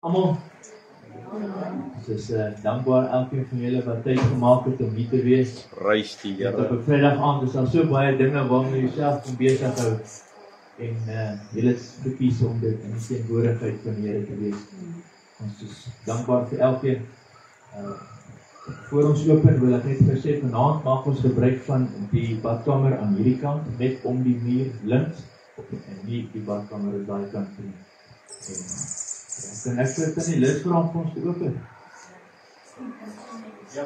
Almal, dus dankbaar elkeen van julle wat tyd gemaak het om hier te wees. Prys die Here. Op 'n Vrydag aand is daar so baie dinge waarmee jy jouself kan besig hou. En julle het gekies om dit in die teenwoordigheid van die Here te wees. Ons is dankbaar vir elkeen. Voor ons open wil ek net gesê, vanaand maak ons gebruik van die badkamer aan hierdie kant, net om die muur links, en nie die badkamer aan daai kant nie. Kan ek dit in die lid vra om ons te open? Ja.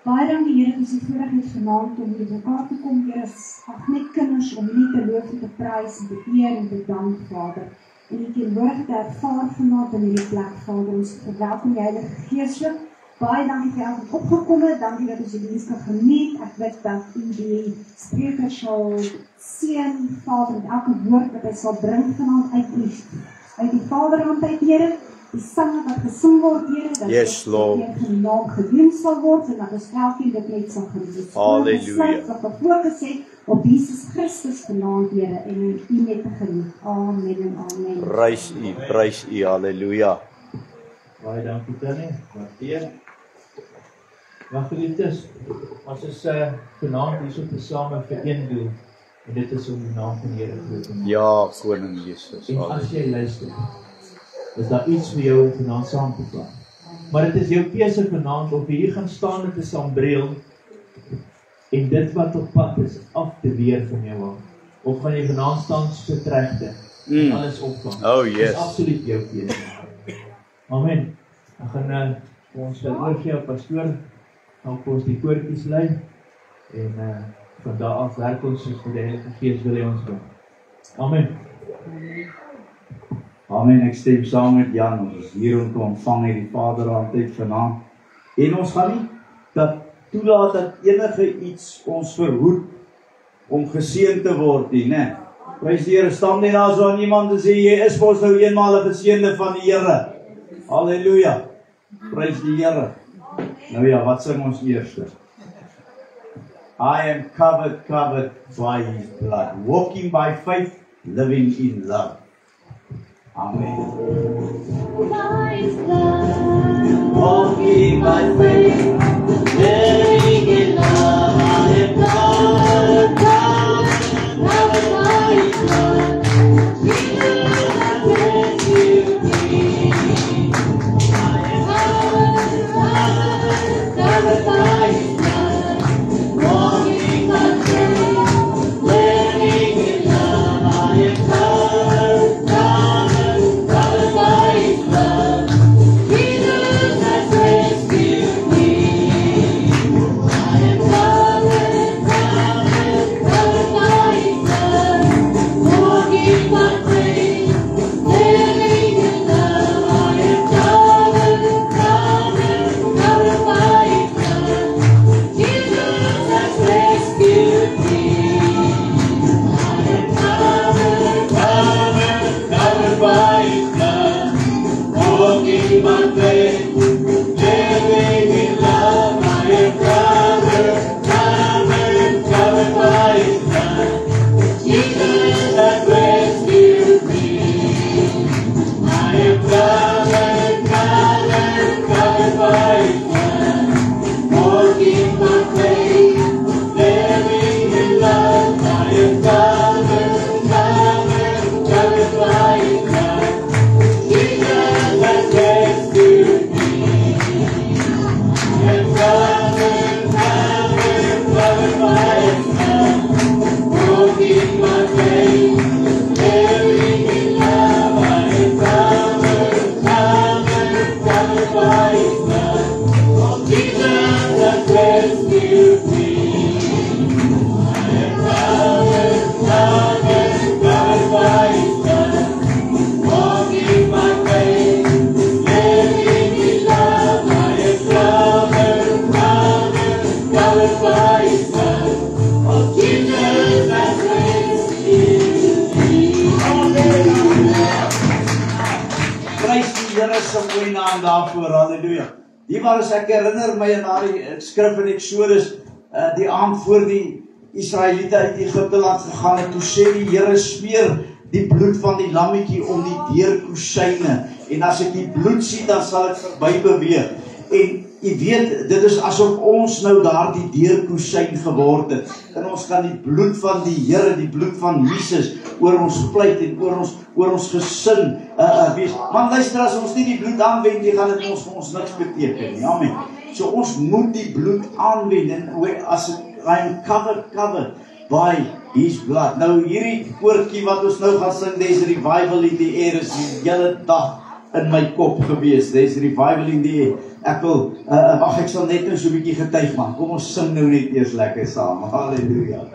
Baie dankie Here, ons het voorreg het vanaand om hier mekaar te kom, Here, as net kinders om nie te loof en te prys en te eer en te dank, Vader. En die teenwoordigheid te ervaar vanaand in hierdie plek, Vader, ons verwelkom die Heilige Geeslik. Baie dankie vir elke opgekom het, dankie dat ons die diens kan geniet. Ek bid dat u die spreker sal seën, Vader, met elke woord wat hy sal bring vanaand uit die Vaderhand uit, Here. Die sange wat gesing word, Here, dat Yes, Lord. die naam gedoen sal word en dat ons elkeen dit net sal geniet. Halleluja. Dat ons fokus het op Jesus Christus vanaand, Here, en u net te geniet. Amen en amen. Prys u, halleluja. Baie dankie Tannie, waardeer. Ja, geliefdes, ons is vanaand hier so tesame vir een doel, en dit is om die naam van die Here groot te maak. Ja, koning Jesus. En as jy luister, is daar iets vir jou om vanaand saam te plan. Maar dit is jou keuse vanaand of jy hier gaan staan met 'n sambreel en dit wat op pad is af te weer van jou af. Of gaan jy vanaand staan so regte en alles opvang. Oh yes. Dit is absoluut jou keuse. Amen. Dan gaan ons oorgee op pastoor, help ons die koortjies lei en van daar af werk ons soos die Heilige Gees wil hê ons doen. Amen. Amen, ek stem saam met Jan, ons is hier om te ontvang hierdie Vaderhand uit vanaand. En ons gaan nie dat toelaat dat enige iets ons verhoed om geseën te word nie, né? Prys die Here, staan nie daar so aan iemand en sê, jy is mos nou eenmaal 'n geseënde van die Here. Halleluja, prys die Here. Nou ja, wat sing ons eerste? I am covered by His blood, walking by faith, living in love. Amen. Walking by faith, living in love, I am covered by His blood. Jesus has rescued me. I am covered by His blood. Walking by faith, living in love, I am covered by His blood. Jesus has rescued me. I am covered by His blood. Walking by faith, living in love. I am covered by His blood. Jesus has rescued me. I am covered by His blood. Walking by faith, living in love. I am covered by His blood. Jesus has rescued me. I am covered by His blood. Walking by faith, living in love. I am covered by His blood. Jesus has rescued me. I am covered by His blood. Walking by faith, living in love. I am covered by His blood. Oh, Jesus has rescued me. I am covered by His blood. Walking by faith, living in love. I am covered by His blood. Oh, Jesus has rescued me. Prys die Here se mooi naam daarvoor, halleluja. Die waar as ek herinner my aan daardie skrif in Exodus, die aand voor die Israeliete uit Egipte laat gegaan het, toe sê die Here smeer die bloed van die lammetjie om die deurkosyne. En as ek die bloed sien, dan sal ek verby beweeg. En jy weet, dit is asof ons nou daar die deurkosyn geword het. En ons kan die bloed van die Here, die bloed van Jesus oor ons pleit en oor ons gesin wees. Man, luister, as ons nie die bloed aanwend nie, gaan dit vir ons niks beteken nie. Amen. So ons moet die bloed aanwend en as I'm covered by His blood. Nou hierdie koortjie wat ons nou gaan sing, there's revival in the air, is die hele dag in my kop gewees. There's revival in the air. Ek sal net nou so 'n bietjie getuig, man. Kom ons sing nou net eers lekker saam. Halleluja.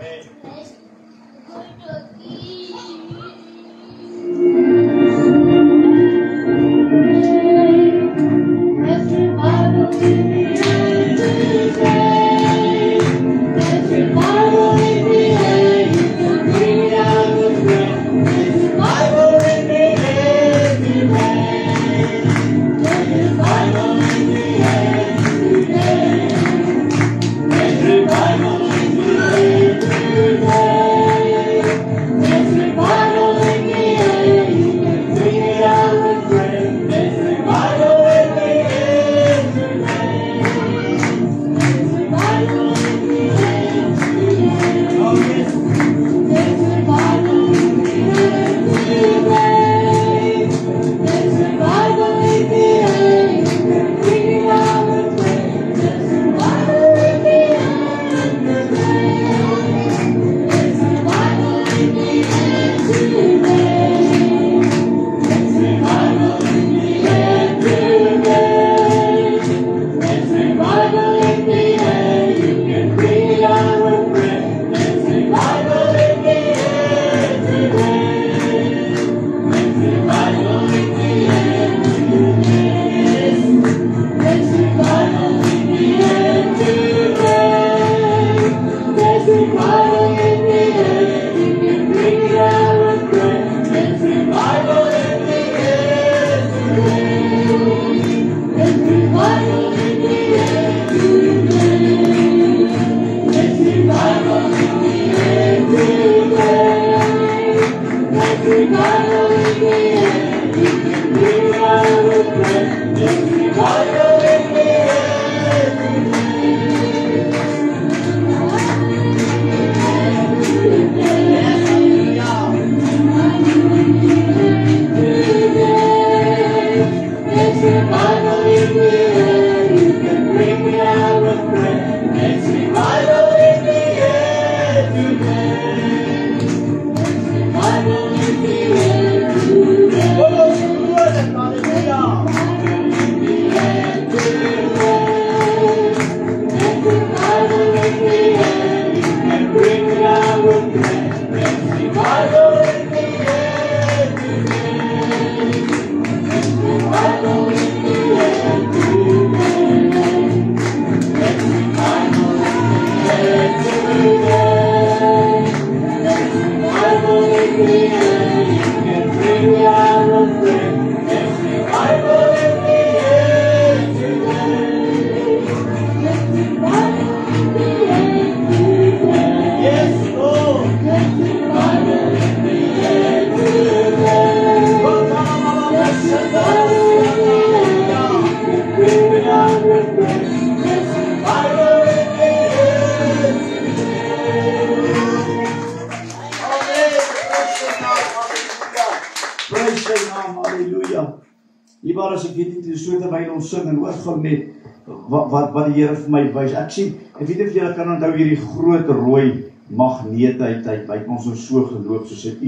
Wat die Here vir my wys. Ek sien, ek weet of julle kan onthou hierdie groot rooi magneet uit ons so geloop soos ek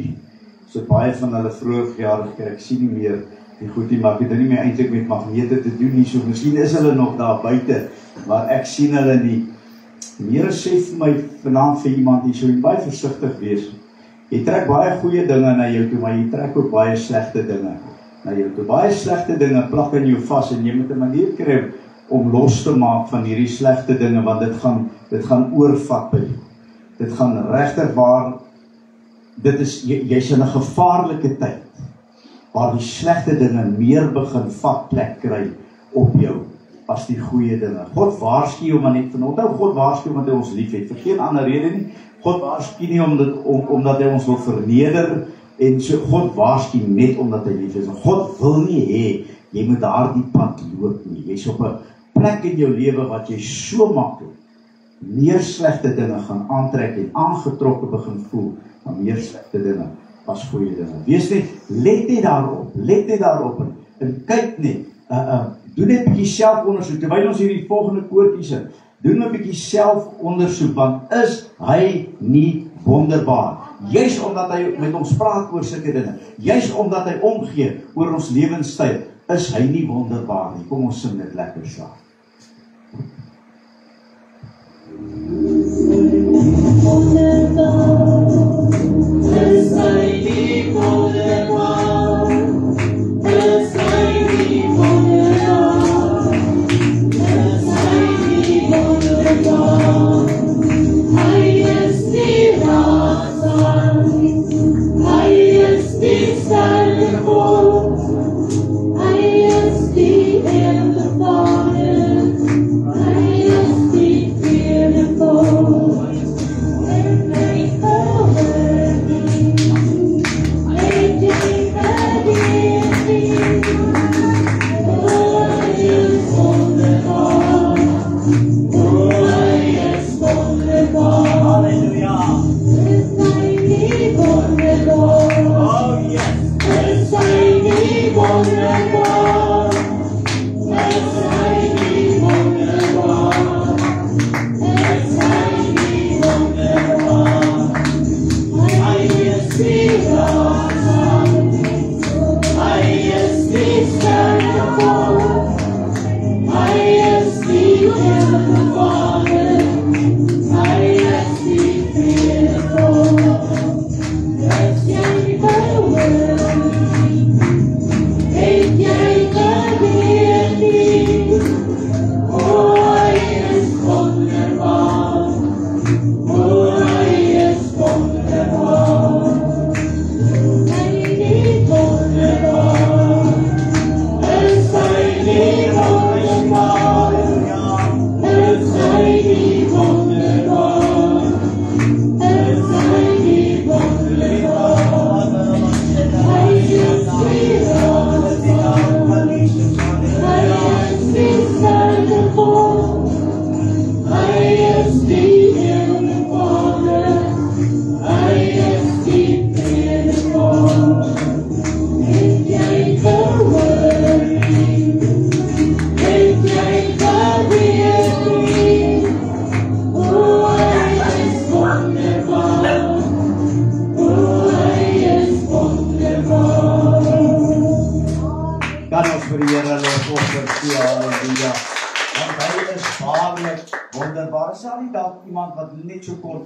so baie van hulle vroeë jare gekry. Ek sien nie meer die goed nie, maar ek het nie meer eintlik met magnete te doen nie. So miskien is hulle nog daar buite, maar ek sien hulle nie. Die Here sê vir my vanaand vir iemand hier, so jy baie versigtig wees. Jy trek baie goeie dinge na jou toe, maar jy trek ook baie slegte dinge na jou toe. Baie slegte dinge plak in jou vas en jy moet 'n manier kry om los te maak van hierdie slegte dinge, want dit gaan oorvat by jou. Dit gaan regtig waar, jy's in 'n gevaarlike tyd, waar die slegte dinge meer begin vat plek kry op jou, as die goeie dinge. God waarsku jou maar net van, onthou God waarsku omdat hy ons lief het, vir geen ander rede nie. God waarsku nie omdat hy ons wil verneder, En so God waarsku net omdat hy lief is. En God wil nie hê jy moet daardie pad loop nie. Jy's op 'n plek in jou lewe wat jy so maklik meer slegte dinge gaan aantrek en aangetrokke begin voel aan meer slegte dinge as goeie dinge. Wees net, let net daarop en kyk net, doen net 'n bietjie selfondersoek, terwyl ons hierdie volgende koortjie sit, doen 'n bietjie selfondersoek, want is hy nie wonderbaar? Juis omdat hy met ons praat oor sulke dinge, juis omdat hy omgee oor ons lewenstyl, is hy nie wonderbaar nie. Kom ons sing dit lekker saam.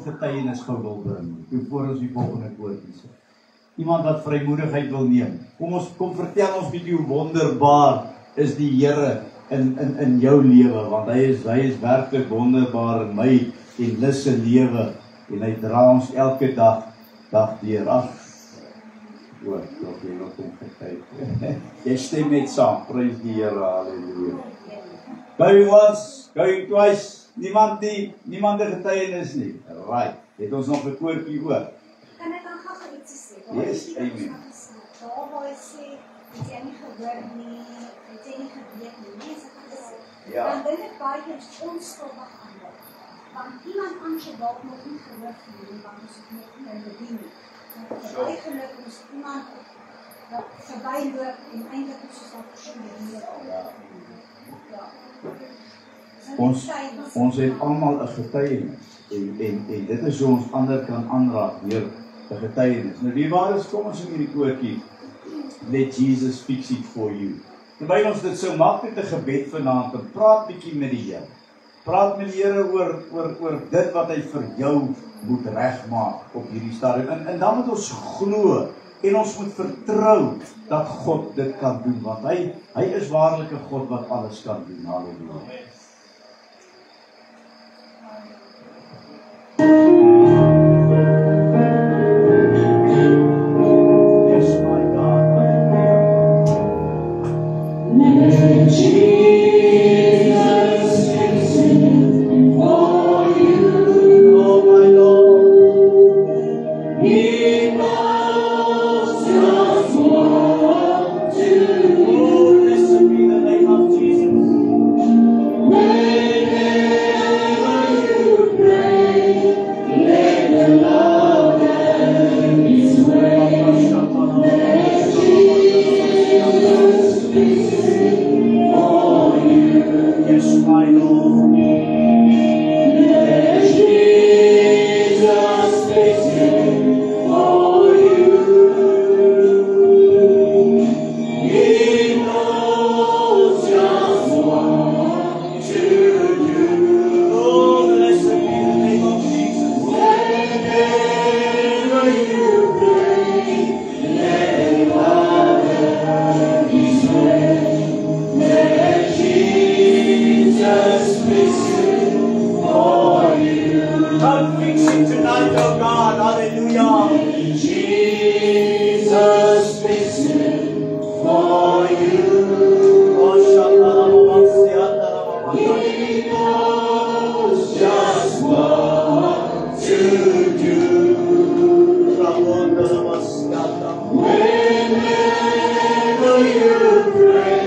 Getuienis gou wil bring, voor ons die volgende koortjie sit. Iemand wat vrymoedigheid wil neem. Kom vertel ons bietjie hoe wonderbaar is die Here in jou lewe, want hy is werklik wonderbaar in my en Lis se lewe en hy dra ons elke dag deur af. Wat jy nog kom getuig. Jy stem net saam, prys die Here, haleluja. Going once, going twice. Niemand die getuienis nie. Right. Het ons nog 'n koortjie oor? Kan ek dan gou ietsie sê? Yes, amen. Daar waar hy sê, het jy nie gehoor nie, het jy nie geweet nie, mense gaan gesê. Ja. Dan dink ek baie keer onskuldig aan dit. Want iemand anders het dalk nog nie gehoor nie, want ons het nog nie bedien nie. Baie geluk ons iemand wat verbyloop en eintlik ons is al verskyn. Ja. Ons het almal 'n getuienis en dit is hoe ons ander kan aanraak deur 'n getuienis. Nou die waar is, kom ons in hierdie koortjie. Let Jesus fix it for you. Terwyl ons dit so maak met 'n gebed vanaand, en praat bietjie met die Here. Praat met die Here oor dit wat hy vir jou moet regmaak op hierdie stadium. En dan moet ons glo en ons moet vertrou dat God dit kan doen, want hy is waarlik 'n God wat alles kan doen. Halleluja. He knows for you. He knows just what to do. Whenever you pray,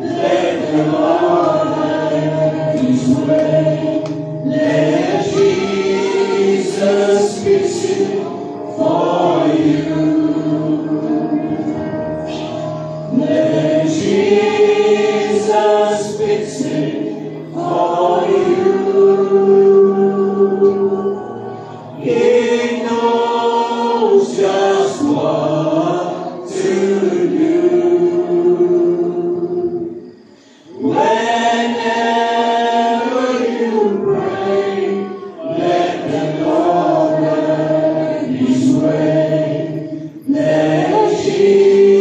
let the Lord have His way. Let Jesus fix it for you. Let Jesus fix it for you. He knows just what to do. Whenever you pray, let the Lord have His way. Let Jesus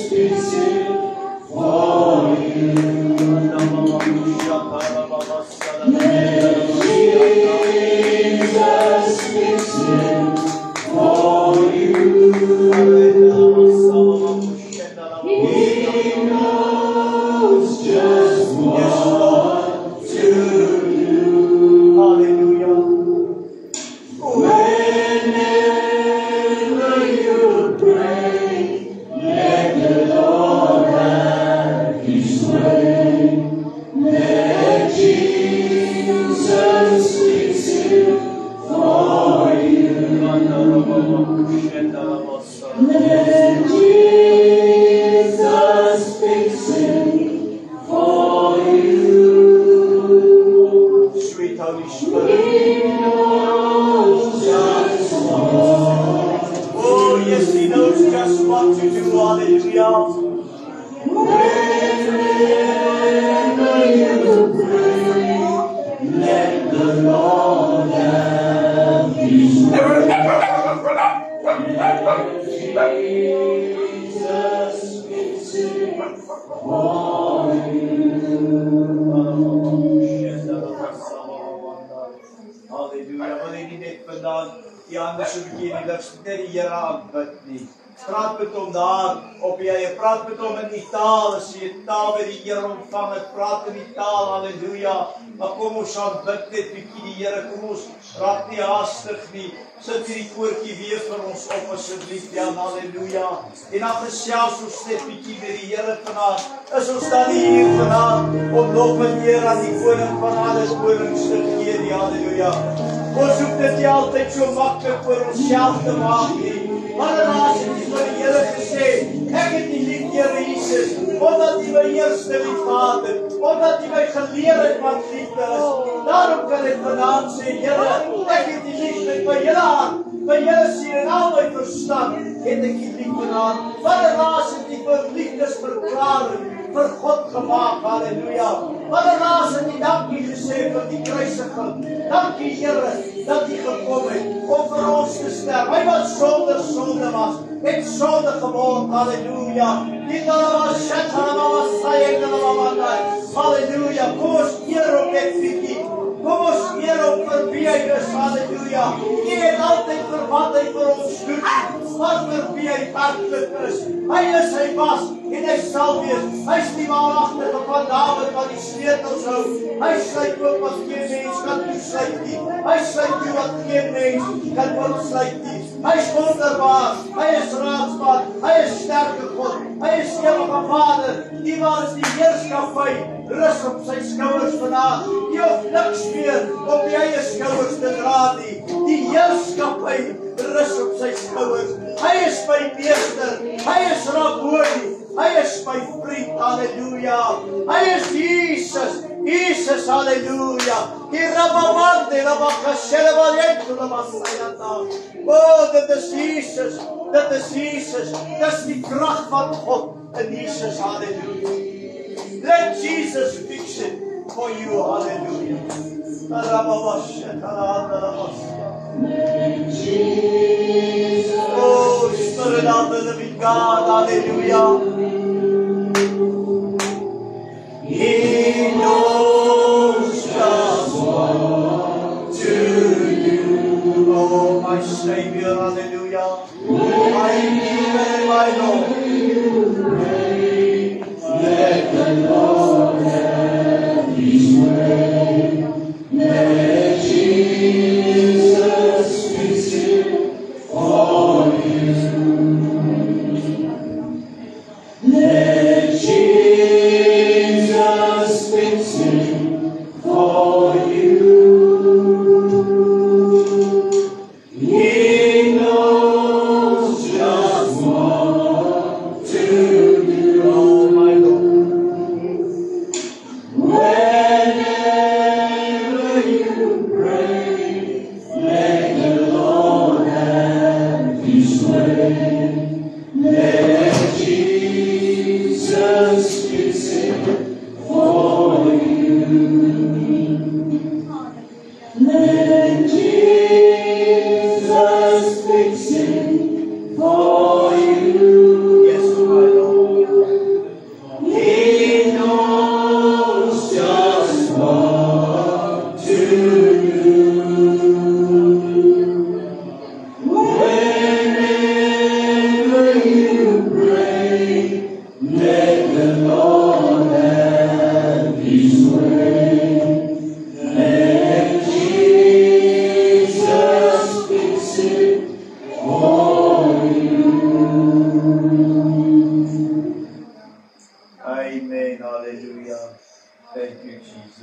fix it for you. Let Jesus fix it for you. He knows just what to do. Hallelujah. Whenever you pray, let the Lord have His way. Let Jesus fix it for you. Let Jesus fix it for you. Sweet Holy Spirit. He knows just what. Oh, yes, He knows just what to do. Hallelujah. Whenever you pray, let the Lord have His way. Jesus fix it for you. Halleluja, wil jy nie net vandaan die hande so 'n bietjie in die lug sit, net die Here aanbid nie. Praat met hom daar op jy praat met hom in die taal, as jy 'n taal by die Here ontvang het, praat in die taal, halleluja. Maar kom ons aanbid net bietjie die Here, kom ons raak nie haastig nie. Sit hierdie koortjie weer vir ons op asseblief, ja, halleluja. En dan gesels ons net bietjie met die Here vanaand. Is ons dan nie hier vanaand om lof en eer aan die koning van alle konings te gee, die halleluja. Ons hoef dit nie altyd so maklik vir onsself te maak nie. Maar daarnaas het die Here gesê, ek het die lief Here Jesus, omdat U my eerste lief gehad het, omdat U my geleer het wat liefde is. Daarom kan ek vanaand sê, Here, ek het die lief met my hele hart, my hele siel en al my verstand, het ek die lief vanaand. Maar daarnaas het die liefdesverklaring vir God gemaak, halleluja. Maar daarnaas het die dankie gesê vir die kruisiging. Dankie Here, dat U gekom het om vir ons te sterf. Hy wat sonder sonde was, het sonde geword, halleluja. Halleluja, kom ons eer op net bietjie. Kom ons eer op vir wie hy is, halleluja. U het altyd vir wat hy vir ons doen, wat vir wie hy werklik is. Hy is, hy was en hy sal wees. Hy is die waaragtige van Dawid wat die sleutels hou. Hy sluit ook wat geen mens kan toesluit nie. Hy sluit toe wat geen mens kan ontsluit nie. Hy is wonderbaar, hy is raadsman, hy is sterke God, hy is ewige Vader, die waar is die heerskappy, rus op sy skouers vandaag, die hoef niks meer op die eie skouers te dra nie, die heerskappy rus op sy skouers, hy is my meester, hy is Rabboni, hy is my vriend, halleluja, hy is Jesus, Jesus, halleluja, die Rabbamante, Rabbakashele Valientu, Rabbasayata, oh, dit is Jesus, dit is Jesus, dit is die kracht van God in Jesus, halleluja. Let Jesus fix it for you, hallelujah. Oh, Spirit of the living God, hallelujah. He knows just what to do. Oh, my Savior, hallelujah. My King and my Lord.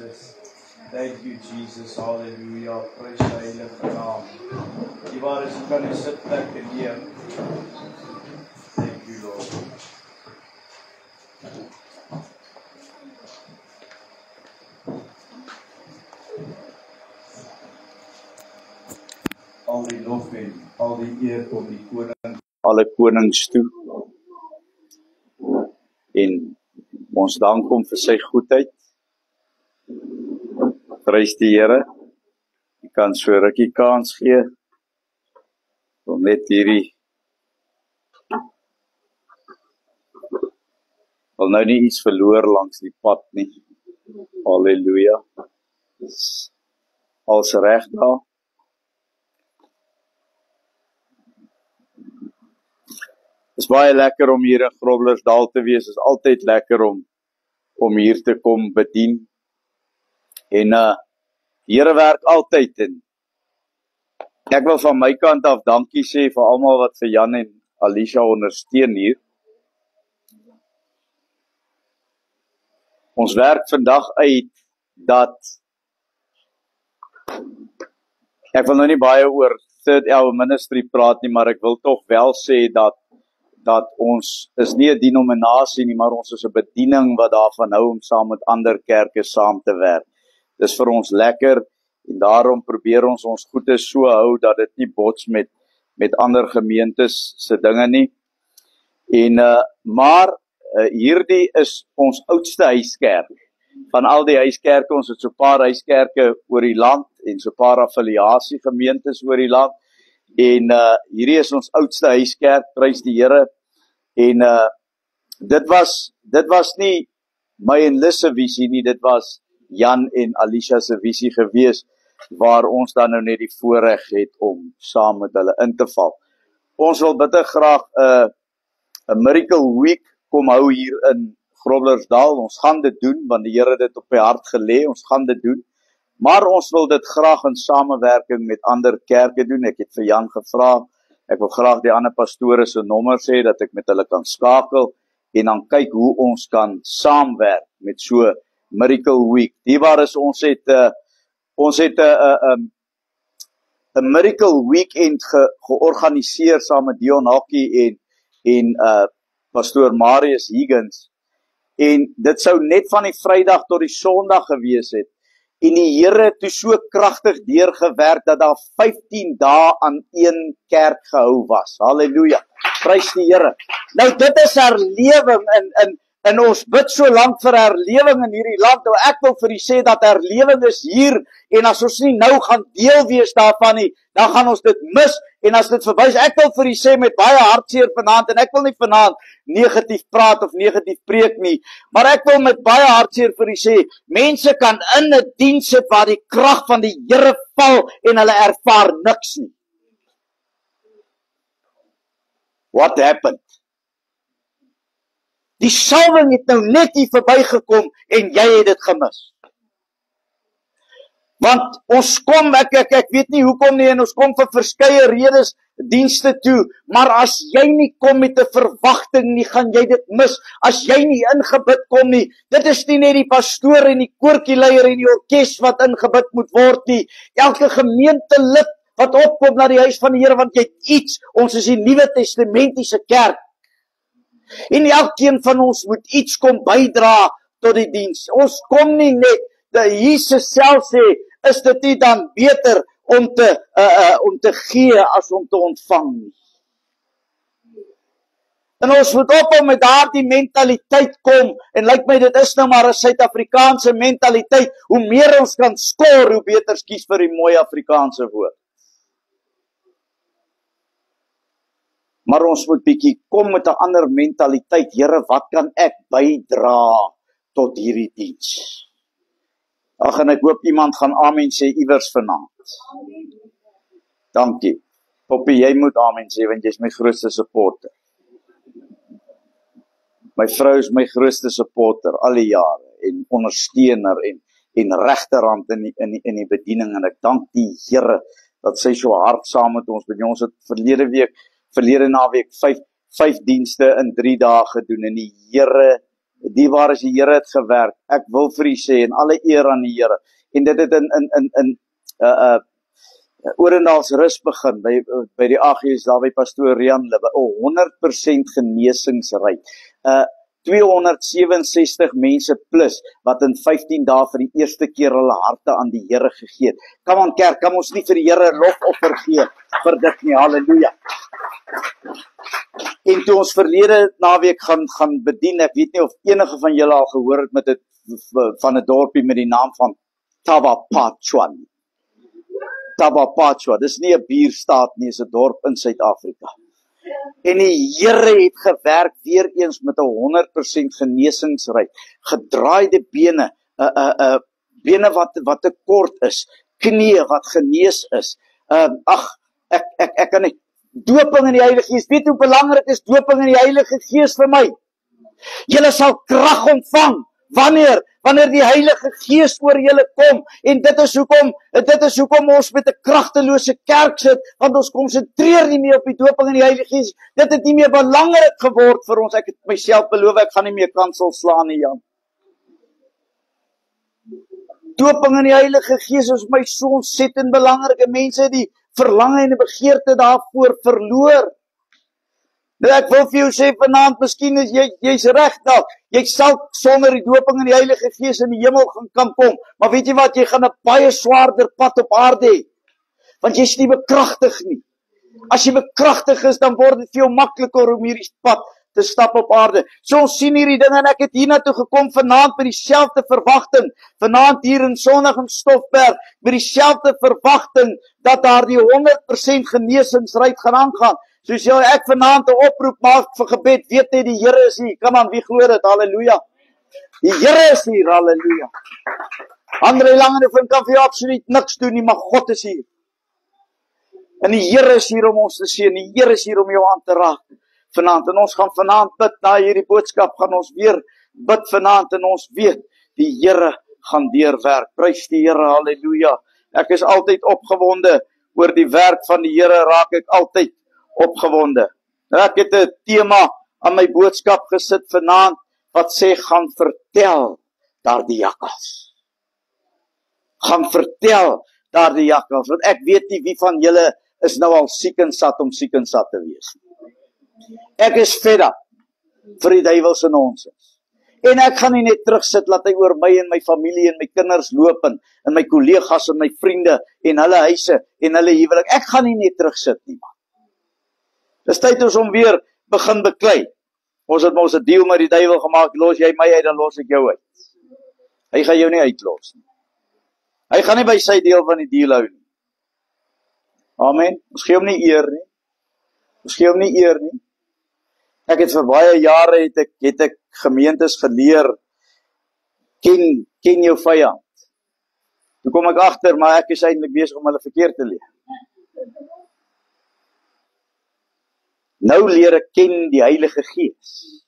Jesus. Thank you, Jesus. Hallelujah. Prys die heilige naam. Die waar is, kan jy sit plek en neem. Thank you, Lord. Al die lof en al die eer kom die koning. Alle konings toe. En ons dank hom vir sy goedheid. Prys die Here. Jy kan so rukkie kans gee om net hierdie wil nou nie iets verloor langs die pad nie. Halleluja. Als reg daar. Is baie lekker om hier in Groblersdal te wees. Is altyd lekker om hier te kom bedien. En die Here werk altyd en ek wil van my kant af dankie sê vir almal wat vir Jan en Alicia ondersteun hier. Ons werk vandag uit dat ek wil nou nie baie oor Third Hour Ministry praat nie, maar ek wil tog wel sê dat ons is nie 'n denominasie nie, maar ons is 'n bediening wat daarvan hou om saam met ander kerke saam te werk. Dis vir ons lekker en daarom probeer ons goede so hou dat dit nie bots met ander gemeentes se dinge nie. En maar hierdie is ons oudste huiskerk. Van al die huiskerke, ons het so 'n paar huiskerke oor die land en so 'n paar affiliasie gemeentes oor die land. En hierdie is ons oudste huiskerk, prys die Here. En dit was nie my en Lis se visie nie, dit was Jan en Alicia se visie gewees, waar ons dan nou net die voorreg het om saam met hulle in te val. Ons wil bitter graag 'n Miracle Week kom hou hier in Groblersdal. Ons gaan dit doen, want die Here het dit op my hart gelê, ons gaan dit doen. Maar ons wil dit graag in samewerking met ander kerke doen. Ek het vir Jan gevra, ek wil graag die ander pastore se nommers hê, dat ek met hulle kan skakel, en dan kyk hoe ons kan saamwerk met so Miracle Week. Die waar is, ons het 'n Miracle Weekend georganiseer saam met Dion Hockey en pastoor Marius Higgins. En dit sou net van die Vrydag tot die Sondag gewees het. En die Here het toe so kragtig deurgewerk dat daar 15 dae aan een kerk gehou was. Halleluja. Prys die Here. Nou dit is herlewing en ons bid so lank vir herlewing in hierdie land. Nou ek wil vir u sê dat herlewing is hier en as ons nie nou gaan deel wees daarvan nie, dan gaan ons dit mis en as dit verby is. Ek wil vir u sê met baie hartseer vanaand en ek wil nie vanaand negatief praat of negatief preek nie, maar ek wil met baie hartseer vir u sê, mense kan in 'n diens sit waar die krag van die Here val en hulle ervaar niks nie. What happened? Die salwing het nou net hier verbygekom en jy het dit gemis. Want ons kom, ek weet nie hoekom nie, en ons kom vir verskeie redes dienste toe, maar as jy nie kom met 'n verwagting nie, gaan jy dit mis. As jy nie ingebid kom nie, dit is nie net die pastoor en die koortjieleier en die orkes wat ingebid moet word nie. Elke gemeentelid wat opkom na die huis van die Here, want jy het iets, ons is die Nuwe Testamentiese kerk. En elkeen van ons moet iets kom bydra tot die diens. Ons kom nie net, Jesus self sê, is dit nie dan beter om te gee as om te ontvang nie. En ons moet ophou met daardie mentaliteit kom, en lyk my dit is nou maar 'n Suid-Afrikaanse mentaliteit, hoe meer ons kan skoor, hoe beter, kies vir die mooi Afrikaanse woord. Maar ons moet bietjie kom met 'n ander mentaliteit. Here, wat kan ek bydra tot hierdie diens? Ag, en ek hoop iemand gaan amen sê iewers vanaand. Dankie. Poppie, jy moet amen sê, want jy is my grootste supporter. My vrou is my grootste supporter al die jare, en ondersteuner, en regterhand in die bediening, en ek dank die Here, dat sy so hard saam met ons bedien. Ons het verlede naweek 5 dienste in 3 dae gedoen, en die Here die waar is die Here het gewerk. Ek wil vir u sê, en alle eer aan die Here. En dit het in Orendalsrus begin, by die AGS daar by Pastoor Rian Libbe, 100% genesingsryk. 267 mense plus, wat in 15 dae vir die eerste keer hulle harte aan die Here gegee het. Kom aan kerk, kan ons nie vir die Here lofoffer gee vir dit nie, halleluja. En toe ons verlede naweek gaan bedien, ek weet nie of enige van julle al gehoor het met van 'n dorpie met die naam van Tabapatwan. Tabapatwa, dis nie 'n bierstaat nie, is 'n dorp in Suid-Afrika. En die Here het gewerk weer eens met 100% genesingsryk, gedraaide bene, bene wat te kort is, knieë wat genees is. Ek kan nie. Doping in die Heilige Gees, weet hoe belangrik is doping in die Heilige Gees vir my? Julle sal krag ontvang, wanneer die Heilige Gees oor julle kom, en dit is hoekom ons met 'n kragtelose kerk sit, want ons konsentreer nie meer op die doping in die Heilige Gees. Dit het nie meer belangrik geword vir ons. Ek het myself beloof, ek gaan nie meer kansel slaan nie, Jan. Doping in die Heilige Gees is my so ontsettend belangrike. Mense die verlange en die begeerte daarvoor verloor. Ek wil vir jou sê vanaand, miskien is jy's reg dalk. Jy sal sonder die doping in die Heilige Gees in die hemel kan kom. Maar weet jy wat, jy gaan 'n baie swaarder pad op aarde hê. Want jy's nie bekragtig nie. As jy bekragtig is, dan word dit vir jou makliker om hierdie pad te stap op aarde. So ons sien hierdie dinge en ek het hiernatoe gekom vanaand met dieselfde verwagting. Vanaand hier in Sondag in Stoffberg met dieselfde verwagting dat daar die 100% genesingsryk gaan aangaan. Soos ek vanaand 'n oproep maak vir gebed, weet net die Here is hier. Kom aan, wie glo dit? Halleluja. Die Here is hier, halleluja. Andre Langehoven kan vir jou absoluut niks doen nie, maar God is hier. En die Here is hier om ons te seën. Die Here is hier om jou aan te raak vanaand. En ons gaan vanaand bid na hierdie boodskap, gaan ons weer bid vanaand en ons weet die Here gaan deurwerk. Prys die Here, halleluja. Ek is altyd opgewonde oor die werk van die Here, raak ek altyd opgewonde. Ek het 'n tema aan my boodskap gesit vanaand wat sê gaan vertel daardie jakkals. Gaan vertel daardie jakkals, want ek weet nie wie van julle is nou al siek en sat om siek en sat te wees. Ek is fed up vir die duiwel se nonsens. En ek gaan nie net terugsit laat hy oor my en my familie en my kinders loop en my kollegas en my vriende en hulle huise en hulle huwelik. Ek gaan nie net terugsit nie, man. Dis tyd ons om weer begin beklei. Ons het mos 'n deal met die duiwel gemaak, los jy my uit, dan los ek jou uit. Hy gaan jou nie uitlos nie. Hy gaan nie by sy deel van die deal hou nie. Amen. Ons gee hom nie eer nie. Ons gee hom nie eer nie. Ek het vir baie jare het ek gemeentes geleer, ken jou vyand. Toe kom ek agter, maar ek is eintlik besig om hulle verkeerd te leer. Nou leer ek ken die Heilige Gees,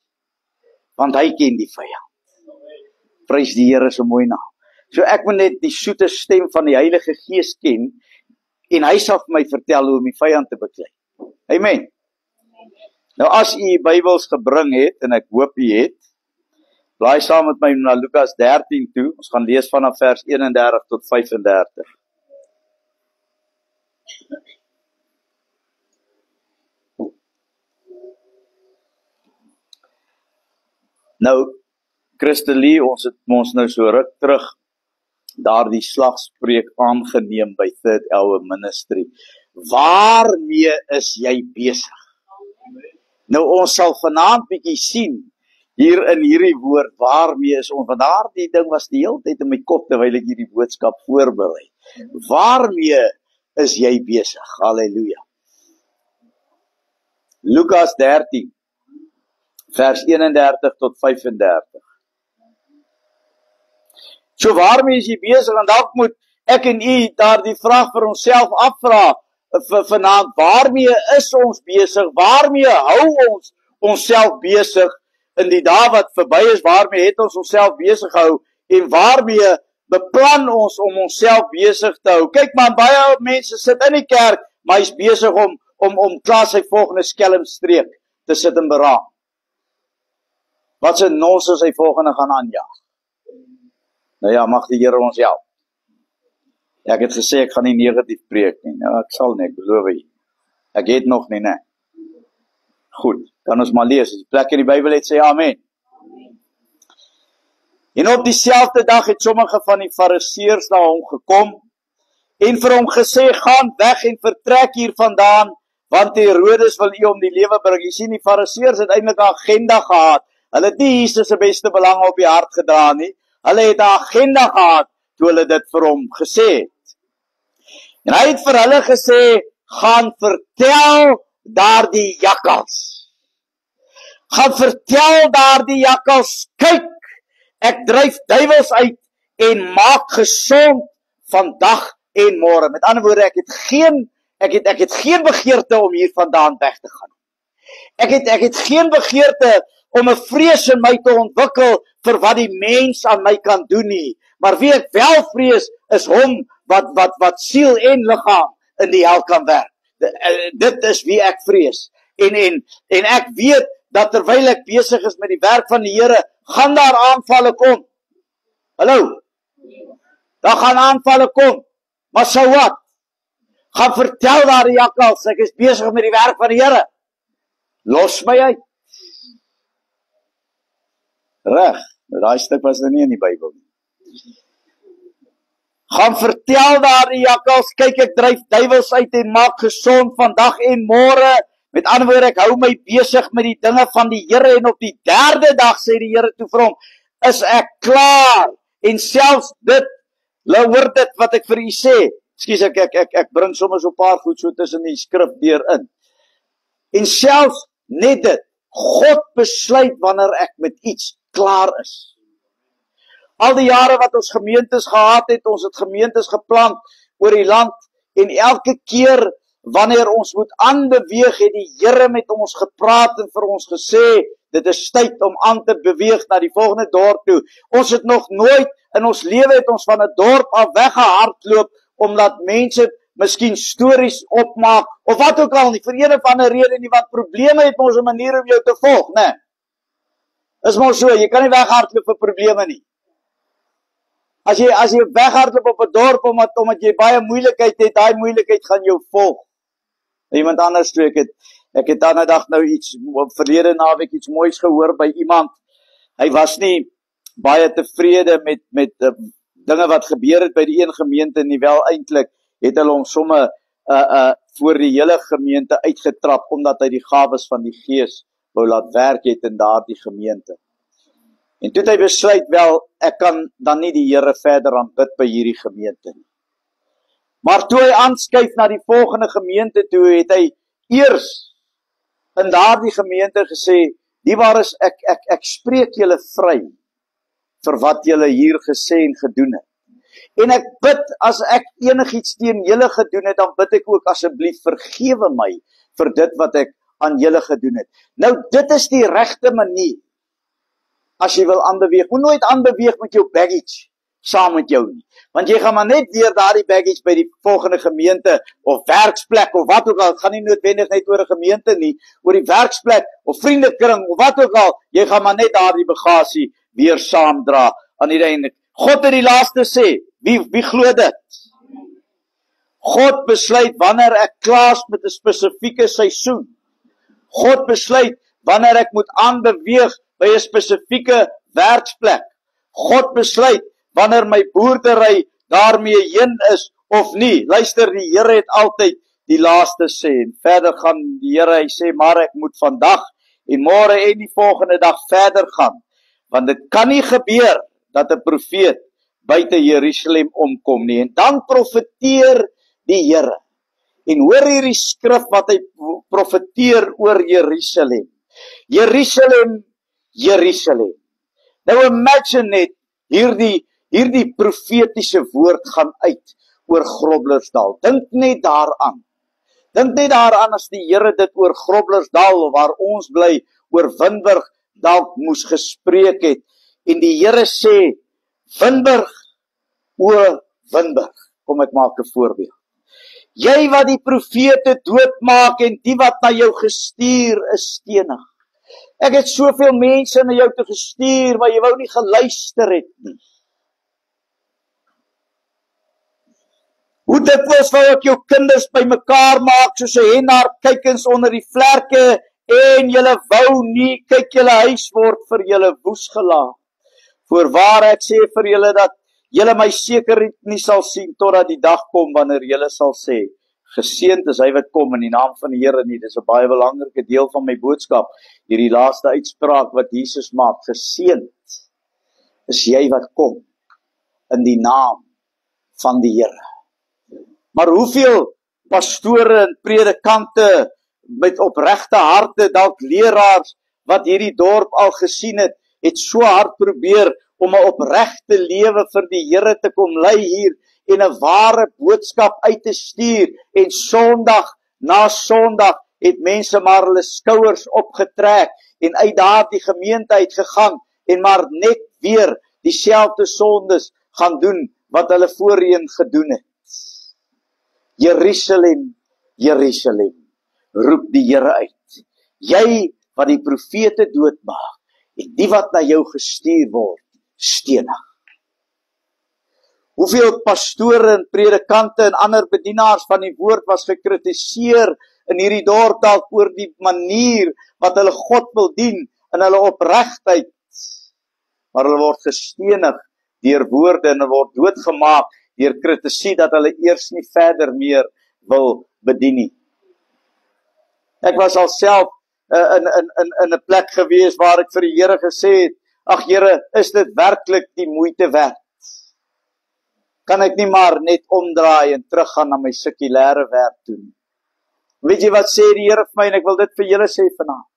want hy ken die vyand. Prys die Here se mooi naam. So ek moet net die soete stem van die Heilige Gees ken, en hy sal vir my vertel hoe om die vyand te beklei. Amen. Nou as u Bybels gebring het, en ek hoop u het, blaai saam met my na Lukas 13 toe, ons gaan lees vanaf vers 31 tot 35. Nou, Christelie, ons het ons nou so ruk terug daardie slagspreuk aangeneem by Third Hour Ministry. Waarmee is jy besig? Nou, ons sal vanaand bietjie sien, hier in hierdie woord, waarmee is ons, want daardie ding was die hele tyd in my kop, terwyl ek hierdie boodskap voorberei. Waarmee is jy besig? Halleluja. Lukas 13, vers 31 tot 35. So waarmee is jy besig? En dalk moet ek en u daardie vraag vir onsself afvra vanaand, waarmee is ons besig? Waarmee hou ons onsself besig in die dae wat verby is? Waarmee het ons onsself besig gehou? En waarmee beplan ons om onsself besig te hou? Kyk man, baie mense sit in die kerk, maar hy's besig om klaar sy volgende skelmstreek te sit en beraam. Wat se nonsens hy volgende gaan aanjaag? Nou ja, mag die Here ons help. Ja, ek het gesê ek gaan nie negatief preek nie. Nou, ek sal nie, ek beloof jy. Ek het nog nie, né? Goed, kan ons maar lees. Die plek in die Bybel het sê amen. En op dieselfde dag het sommige van die fariseërs na hom gekom en vir hom gesê, gaan weg en vertrek hier vandaan, want Herodes wil u om die lewe bring. Jy sien, die fariseërs het eintlik 'n agenda gehad. Hulle het nie Jesus se beste belange op die hart gedra nie. Hulle het 'n agenda gehad toe hulle dit vir hom gesê het. En hy het vir hulle gesê, gaan vertel daardie jakkals. Gaan vertel daardie jakkals, kyk, ek dryf duiwels uit en maak gesond vandag en môre. Met ander woorde, ek het geen begeerte om hier vandaan weg te gaan. Ek het geen begeerte om 'n vrees in my te ontwikkel vir wat die mens aan my kan doen nie. Maar wie ek wel vrees is hom wat siel en liggaam in die hel kan werk. Dit is wie ek vrees. En ek weet dat terwyl ek besig is met die werk van die Here, gaan daar aanvalle kom. Hallo? Daar gaan aanvalle kom. Maar so wat? Gaan vertel daar die jakkals, ek is besig met die werk van die Here. Los my uit. Reg, daai stuk was nou nie in die Bybel nie. Gaan vertel daar die jakkals, kyk ek dryf duiwels uit en maak gesond vandag en môre. Met ander woorde, ek hou my besig met die dinge van die Here en op die derde dag sê die Here toe vir hom, is ek klaar. En selfs dit, hoor dit wat ek vir u sê. Ekskuus, ek bring sommer so 'n paar goed so tussen die skrif deur in. En selfs net dit, God besluit wanneer ek met iets klaar is. Al die jare wat ons gemeentes gehad het, ons het gemeentes geplant oor die land, en elke keer wanneer ons moet aanbeweeg, het die Here met ons gepraat en vir ons gesê, dit is tyd om aan te beweeg na die volgende dorp toe. Ons het nog nooit in ons lewe het ons van 'n dorp af weggehardloop, omdat mense miskien stories opmaak, of wat ook al nie, vir een of ander rede nie, want probleme het ons 'n manier om jou te volg, né? Is maar so, jy kan nie weghardloop vir probleme nie. As jy weghardloop op 'n dorp omdat jy baie moeilikheid het, daai moeilikheid gaan jou volg. Iemand anders toe, ek het dan 'n dag nou verlede naweek iets moois gehoor by iemand. Hy was nie baie tevrede met dinge wat gebeur het by die een gemeente nie, wel eintlik het hulle hom somme voor die hele gemeente uitgetrap, omdat hy die gawes van die Gees wou laat werk het in daardie gemeente. En toe het hy besluit, wel, ek kan dan nie die Here verder aanbid by hierdie gemeente nie. Maar toe hy aanskuif na die volgende gemeente toe, het hy eers in daardie gemeente gesê, die waar is, ek spreek julle vry vir wat julle hier gesê en gedoen het. En ek bid, as ek enigiets teen julle gedoen het, dan bid ek ook asseblief vergewe my vir dit wat ek aan julle gedoen het. Nou, dit is die regte manier as jy wil aanbeweeg. Moet nooit aanbeweeg met jou baggage saam met jou nie. Want jy gaan maar net weer daardie baggage by die volgende gemeente of werksplek of wat ook al. Het gaan nie noodwendig net oor 'n gemeente nie, oor die werksplek of vriendekring of wat ook al. Jy gaan maar net daardie bagasie weer saamdra aan die einde. God het die laaste sê. Wie glo dit? God besluit wanneer ek klaar is met 'n spesifieke seisoen. God besluit wanneer ek moet aanbeweeg by 'n spesifieke werksplek. God besluit wanneer my boerdery daarmee heen is of nie. Luister, die Here het altyd die laaste sê. En verder gaan die Here, hy sê, maar ek moet vandag en môre en die volgende dag verder gaan. Want dit kan nie gebeur dat 'n profeet buite Jerusalem omkom nie. En dan profeteer die Here. En hoor hierdie skrif wat hy profeteer oor Jerusalem. Jerusalem, Jerusalem. Nou imagine net, hierdie profetiese woord gaan uit oor Groblersdal. Dink net daaraan. Dink net daaraan as die Here dit oor Groblersdal, waar ons bly, oor Winburg, dalk moes gespreek het. En die Here sê, Winburg, o Winburg, kom ek maak 'n voorbeeld. Jy wat die profete doodmaak en die wat na jou gestuur is stenig. Ek het soveel mense na jou toe gestuur, maar jy wou nie geluister het nie. Hoe dikwels wou ek jou kinders bymekaar maak, soos 'n hen haar kuikens onder die vlerke, en julle wou nie, kyk julle huis word vir julle woes gelaat. Voorwaar ek sê vir julle dat julle my seker nie sal sien, totdat die dag kom, wanneer julle sal sê, geseënd is hy wat kom in die naam van die Here nie. Dis 'n baie belangrike deel van my boodskap, hierdie laaste uitspraak wat Jesus maak, geseënd is jy wat kom in die naam van die Here. Maar hoeveel pastore en predikante met opregte harte, dalk leraars wat hierdie dorp al gesien het so hard probeer om 'n opregte lewe vir die Here te kom lei hier en 'n ware boodskap uit te stuur, en Sondag na Sondag het mense maar hulle skouers opgetrek en uit daardie gemeente uitgegaan en maar net weer dieselfde sondes gaan doen wat hulle voorheen gedoen het. Jerusalem, Jerusalem, roep die Here uit. Jy wat die profete doodmaak, en die wat na jou gestuur word, stenig. Hoeveel pastore en predikante en ander bedienaars van die woord was gekritiseer in hierdie dorp dalk oor die manier wat hulle God wil dien in hulle opregtheid. Maar hulle word gestenig deur woorde en hulle word doodgemaak deur kritisie dat hulle eers nie verder meer wil bedien nie. Ek was al self in 'n plek gewees waar ek vir die Here gesê het, ag Here, is dit werklik die moeite werd? Kan ek nie maar net omdraai en teruggaan na my sekulêre werk toe nie? Weet jy wat sê die Here vir my, en ek wil dit vir julle sê vanaand.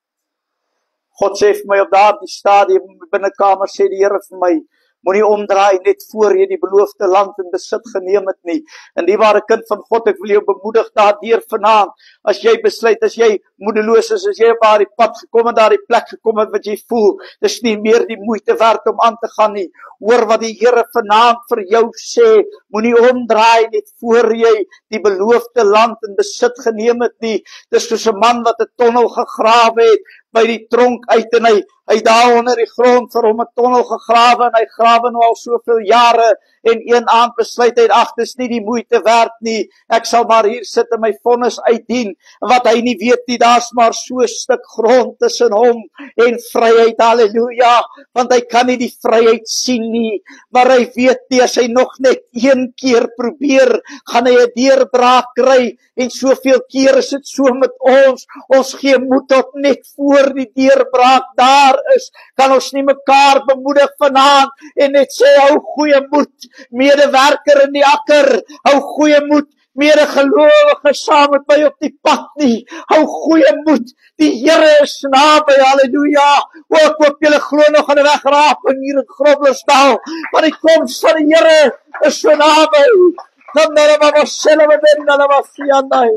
God sê vir my op daardie stadium in die binnekamer, sê die Here vir my, moenie omdraai net voor jy die beloofde land in besit geneem het nie. En dierbare kind van God, ek wil jou bemoedig daardeur vanaand, as jy besluit, as jy moedeloos is, as jy op daardie pad gekom en daardie plek gekom het wat jy voel, dis nie meer die moeite werd om aan te gaan nie. Hoor wat die Here vanaand vir jou sê, moenie omdraai net voor jy die beloofde land in besit geneem het nie. Dis soos 'n man wat 'n tonnel gegrawe het, by die tronk uit en hy daar onder die grond vir hom 'n tonnel gegrawe en hy grawe nou al soveel jare en een aand besluit hy, ag, dis nie die moeite werd nie, ek sal maar hier sit en my vonnis uitdien, wat hy nie weet nie, daar's maar so 'n stuk grond tussen hom en vryheid, halleluja, want hy kan nie die vryheid sien nie, maar hy weet nie, as hy nog net een keer probeer, gaan hy 'n deurbraak kry, en soveel keer is dit so met ons gee moed tot net voor die deurbraak daar is, kan ons nie mekaar bemoedig vanaand en net sê, hou goeie moed, medewerker in die akker, hou goeie moed, medegelowige saam met my op die pad nie, hou goeie moed, die Here is naby, halleluja, ek hoop julle glo nog aan die wegraping hier in Groblersdal, maar die koms van die Here is so naby,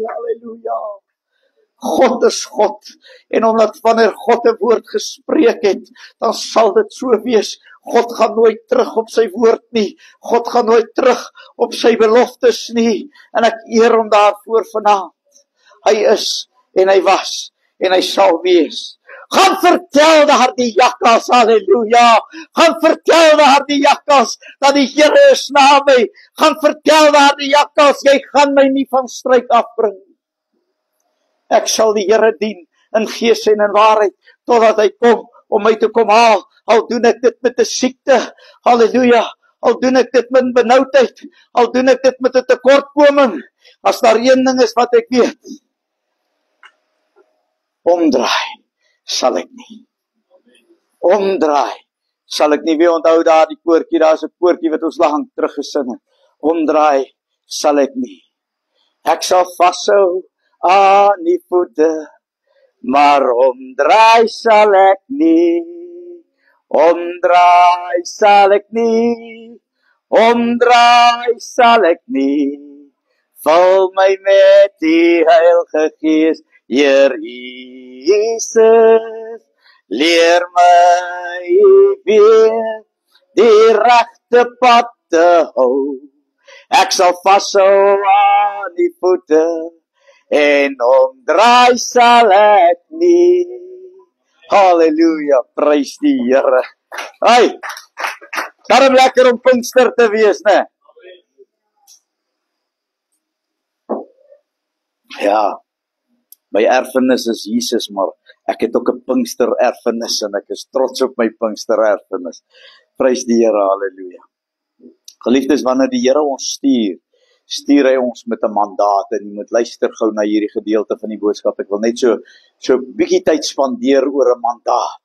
halleluja. God is God, en omdat wanneer God 'n woord gespreek het, dan sal dit so wees. God gaan nooit terug op sy woord nie, God gaan nooit terug op sy beloftes nie, en ek eer hom daarvoor vanaand. Hy is, en hy was, en hy sal wees. Gaan vertel daardie jakkals, halleluja, gaan vertel daardie jakkals, dat die Here is naby, gaan vertel daardie jakkals, jy gaan my nie van struik afbring. Ek sal die Here dien in gees en in waarheid, totdat hy kom om my te kom haal, al doen ek dit met 'n siekte, halleluja, al doen ek dit met benoudheid, al doen ek dit met 'n tekortkoming, as daar een ding is wat ek weet, omdraai sal ek nie. Omdraai sal ek nie. Wie onthou daar die koortjie, daar's 'n koortjie wat ons lank terug gesing het. Omdraai sal ek nie. Ek sal vashou aan die voete, maar omdraai sal ek nie. Omdraai sal ek nie. Omdraai sal ek nie. Vul my met die Heilige Gees, Heer Jesus, leer my weer die regte pad te hou. Ek sal vashou aan die voete, en omdraai sal ek nie. Halleluja, prys die Here. Hey, daarom lekker om Pinkster te wees, né? Ja, my erfenis is Jesus, maar ek het ook 'n Pinkster erfenis en ek is trots op my Pinkster erfenis. Prys die Here, halleluja. Geliefdes, wanneer die Here ons stuur hy ons met 'n mandaat en jy moet luister gou na hierdie gedeelte van die boodskap. Ek wil net so bietjie tyd spandeer oor 'n mandaat.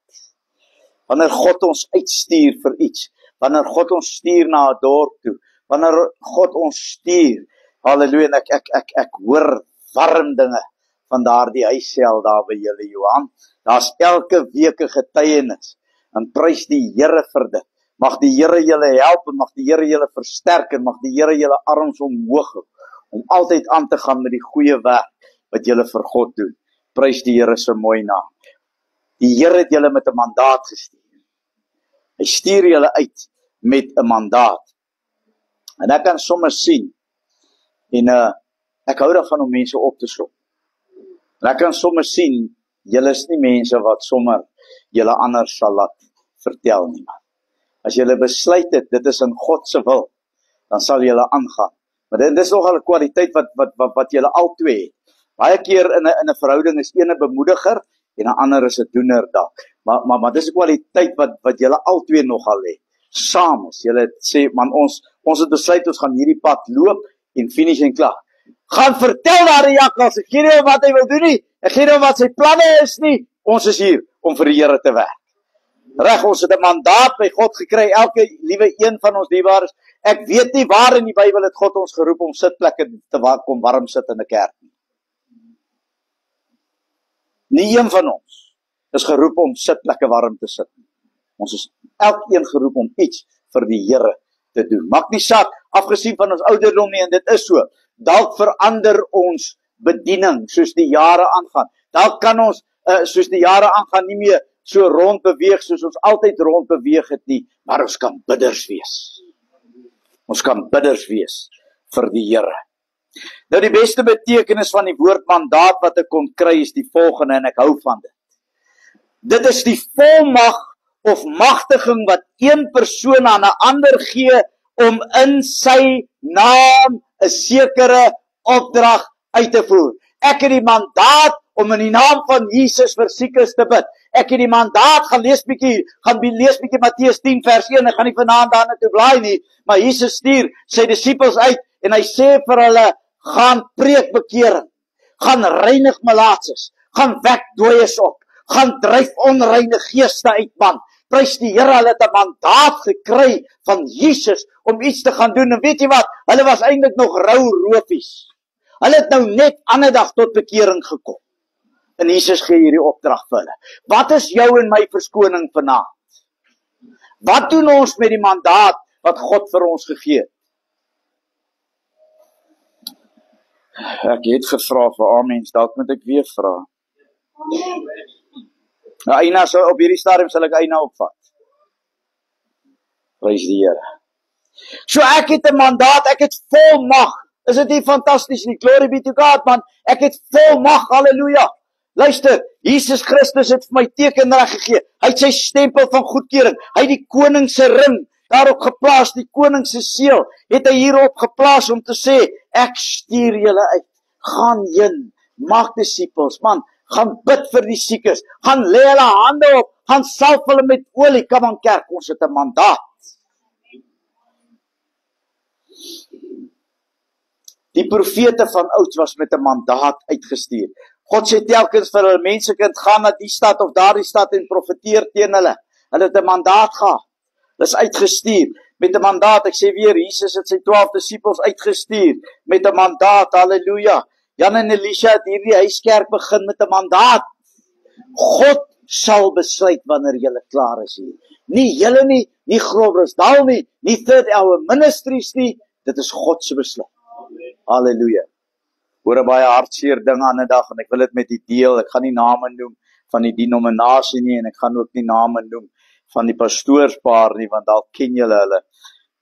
Wanneer God ons uitstuur vir iets, wanneer God ons stuur na 'n dorp toe, wanneer God ons stuur, halleluja, en ek hoor warm dinge van daardie huissel daar by julle, Johan. Daar's elke week 'n getuienis en prys die Here vir dit. Mag die Here julle help en mag die Here julle versterk en mag die Here julle arms omhoog hou om altyd aan te gaan met die goeie werk wat julle vir God doen. Prys die Here se mooi naam. Die Here het julle met 'n mandaat gestuur. Hy stuur julle uit met 'n mandaat. En ek kan sommer sien en ek hou daarvan om mense op te som. En ek kan sommer sien julle is nie mense wat sommer julle anders sal laat vertel nie, man. As julle besluit het, dit is in God se wil, dan sal julle aangaan. Maar dit is nogal 'n kwaliteit wat julle albei het. Baie keer in 'n verhouding is een 'n bemoediger en 'n ander is 'n doener dalk. Maar dis 'n kwaliteit wat julle albei nogal het. Saam is julle sê, man, ons het besluit ons gaan hierdie pad loop en finish en klaar. Gaan vertel daar die jakkals, ek gee nie wat hy wil doen nie, ek gee nie wat sy planne is nie. Ons is hier om vir die Here te werk. Reg, ons het 'n mandaat by God gekry, elke liewe een van ons diebares. Ek weet nie waar in die Bybel het God ons geroep om sitplekke te kom warm sit in 'n kerk nie. Nie een van ons is geroep om sitplekke warm te sit nie. Ons is elkeen geroep om iets vir die Here te doen. Maak nie saak, afgesien van ons ouderdom nie, en dit is so. Dalk verander ons bediening soos die jare aangaan. Dalk kan ons soos die jare aangaan nie meer so rond beweeg soos ons altyd rond beweeg het nie, maar ons kan bidders wees. Ons kan bidders wees vir die Here. Nou die beste betekenis van die woord mandaat wat ek kon kry is die volgende en ek hou van dit. Dit is die volmag of magtiging wat een persoon aan 'n ander gee om in sy naam 'n sekere opdrag uit te voer. Ek het die mandaat om in die naam van Jesus vir siekes te bid. Ek het die mandaat, gaan lees bietjie Matteus 10 vers 1, ek gaan nie vanaand daarna toe blaai nie, maar Jesus stuur sy disippels uit en hy sê vir hulle, gaan preek bekering, gaan reinig malaatses, gaan wek dooies op, gaan dryf onreine geeste uit, man. Prys die Here, hulle het 'n mandaat gekry van Jesus om iets te gaan doen, en weet jy wat, hulle was eintlik nog rou roofies. Hulle het nou net ander dag tot bekering gekom. En Jesus gee hierdie opdrag vir hulle. Wat is jou en my verskoning vanaand? Wat doen ons met die mandaat wat God vir ons gegee het? Ek het gevra vir amens, dalk moet ek weer vra. Nou Eina, so op hierdie stadium sal ek Eina opvat. Prys die Here. So ek het 'n mandaat, ek het volmag. Is dit nie fantasties nie? Glory be to God, man. Ek het volmag, halleluja. Luister, Jesus Christus het vir my tekenreg gegee. Hy het sy stempel van goedkeuring. Hy het die koning se ring daarop geplaas, die koning se seël het hy hierop geplaas om te sê, ek stuur julle uit. Gaan heen, maak disippels, man. Gaan bid vir die siekes. Gaan lê hulle hande op. Gaan salf hulle met olie. Kom aan kerk, ons het 'n mandaat. Die profete van ouds was met 'n mandaat uitgestuur. God sê telkens vir hulle, mensekind, gaan na die stad of daardie stad en profeteer teen hulle. Hulle het 'n mandaat gehad. Hulle is uitgestuur met 'n mandaat. Ek sê weer, Jesus het sy 12 disippels uitgestuur met 'n mandaat. Halleluja. Jan en Elisha het hierdie huiskerk begin met 'n mandaat. God sal besluit wanneer julle klaar is hier. Nie julle nie, nie Groblersdal nie Third Hour Ministries nie. Dit is God se besluit. Halleluja. Hoor 'n baie hartseer ding aan 'n dag en ek wil dit met u deel. Ek gaan nie name noem van die denominasie nie en ek gaan ook nie name noem van die pastoorspaar nie, want dalk ken julle hulle.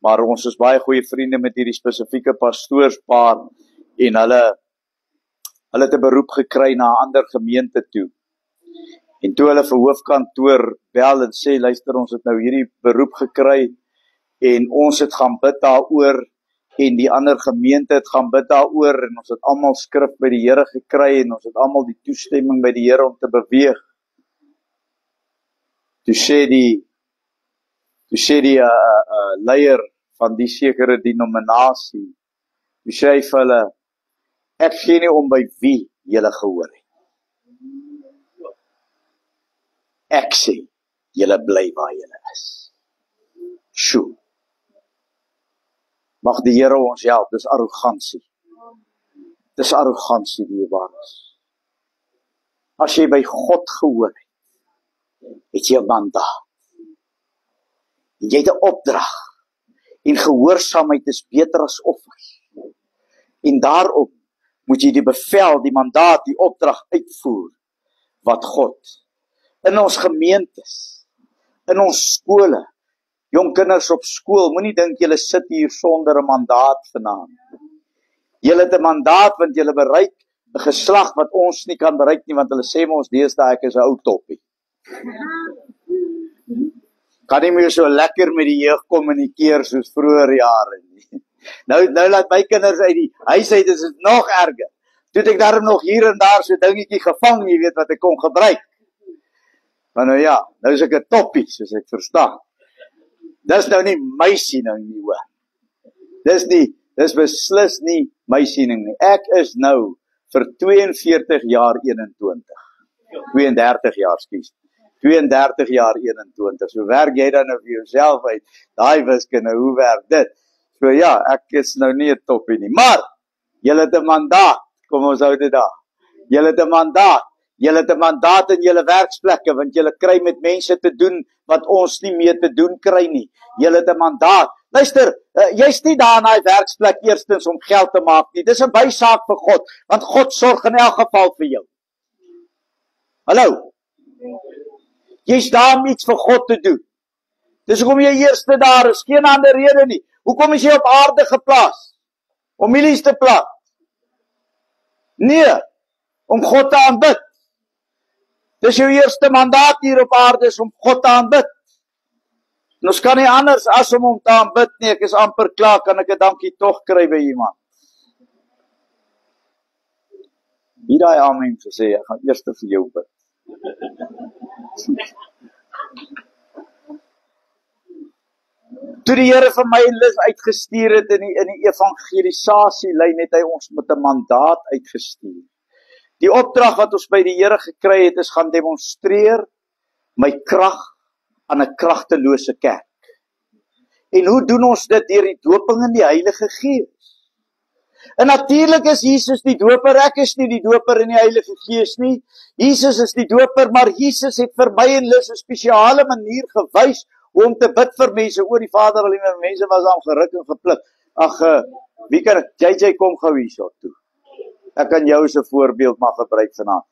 Maar ons is baie goeie vriende met hierdie spesifieke pastoorspaar en hulle het 'n beroep gekry na 'n ander gemeente toe. En toe hulle vir hoofkantoor bel en sê, luister, ons het nou hierdie beroep gekry en ons het gaan bid daaroor en die ander gemeente het gaan bid daaroor en ons het almal skrif by die Here gekry en ons het almal die toestemming by die Here om te beweeg. Toe sê die leier van die sekere denominasie, toe sê hy vir hulle, ek gee nie om by wie julle gehoor het. Ek sê, julle bly waar julle is. Sjoe. Mag die Here ons help, dis arrogansie. Dis arrogansie die waar is. As jy by God gehoor het jy 'n mandaat. En jy het 'n opdrag. En gehoorsaamheid is beter as offers. En daarom moet jy die bevel, die mandaat, die opdrag uitvoer wat God in ons gemeentes, in ons skole, jong kinders op skool, moenie dink julle sit hier sonder 'n mandaat vanaand. Julle het 'n mandaat want julle bereik 'n geslag wat ons nie kan bereik nie, want hulle sê ons deesdae ek is 'n ou toppie. Kan nie meer so lekker met die jeug kommunikeer soos vroeër jare nie. Nou laat my kinders uit die huis uit, is dit nog erger. Toe het ek daarom nog hier en daar so dingetjie gevang, jy weet wat ek kon gebruik. Maar nou ja, nou is ek 'n toppie, soos ek verstaan. Dis nou nie my siening nie, hoor. Dis beslis nie my siening nie. Ek is nou vir 42 jaar 21. 32 jaar, skus. 32 jaar 21. So werk jy dan nou vir jouself uit. Daai wiskunde, hoe werk dit? So ja, ek is nou nie 'n toppie nie. Maar, julle het 'n mandaat. Kom ons hou dit daar. Julle het 'n mandaat. Julle het 'n mandaat in julle werksplekke, want julle kry met mense te doen wat ons nie mee te doen kry nie. Julle het 'n mandaat. Luister, jy's nie daar in daai werksplek eerstens om geld te maak nie. Dis 'n bysaak vir God, want God sorg in elk geval vir jou. Hallo? Jy's daar om iets vir God te doen. Dis hoekom jy eerste daar is, geen ander rede nie. Hoekom is jy op aarde geplaas? Om milies te plant? Nee, om God te aanbid. Dis jou eerste mandaat hier op aarde, is om God te aanbid. En ons kan nie anders as om hom te aanbid nie. Ek is amper klaar, kan ek 'n dankie tog kry by iemand? Wie daai amen gesê, ek gaan eers vir jou bid. Toe die Here vir my en Lis uitgestuur het in die evangelisasielyn, het hy ons met 'n mandaat uitgestuur. Die opdrag wat ons by die Here gekry het, is gaan demonstreer my krag aan 'n kragtelose kerk. En hoe doen ons dit? Deur die doping in die Heilige Gees. En natuurlik is Jesus die doper, ek is nie die doper in die Heilige Gees nie. Jesus is die doper, maar Jesus het vir my en Lis 'n spesiale manier gewys om te bid vir mense. Oor die Vader alleen, mense was aan geruk en gepluk. Ag, wie kan ek? JJ, kom gou hierso toe. Ek kan jou as 'n voorbeeld maar gebruik vanaand.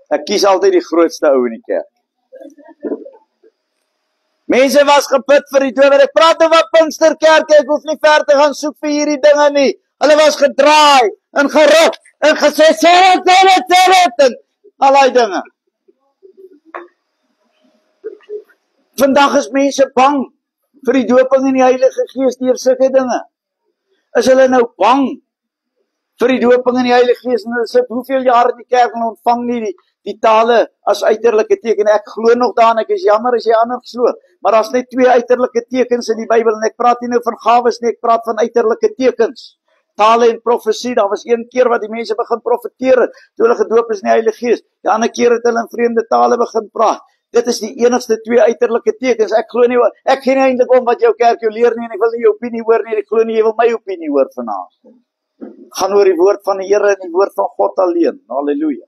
Ek kies altyd die grootste ou in die kerk. Mense was geput vir die doper. Ek praat oor Pinksterkerk, ek hoef nie ver te gaan soek vir hierdie dinge nie. Hulle was gedraai en geruk en gesê, sê dit, en al die dinge. Vandag is mense bang vir die doping in die Heilige Gees deur sulke dinge. Is hulle nou bang vir die doping in die Heilige Gees, en hulle sit hoeveel jaar in die kerk en ontvang nie die tale as uiterlike teken. Ek glo nog daarin, ek is jammer as jy anders glo, maar daar's net 2 uiterlike tekens in die Bybel, en ek praat nie nou van gawes nie, ek praat van uiterlike tekens. Tale en profesie. Daar was een keer wat die mense begin profeteer het, toe hulle gedoop is in die Heilige Gees. Die ander keer het hulle in vreemde tale begin praat. Dit is die enigste 2 uiterlike tekens. Ek glo nie, ek gee nie eintlik om wat jou kerk jou leer nie, en ek wil nie jou opinie hoor nie, en ek glo nie jy wil my opinie hoor vanaand. Gaan oor die woord van die Here en die woord van God alleen. Halleluja.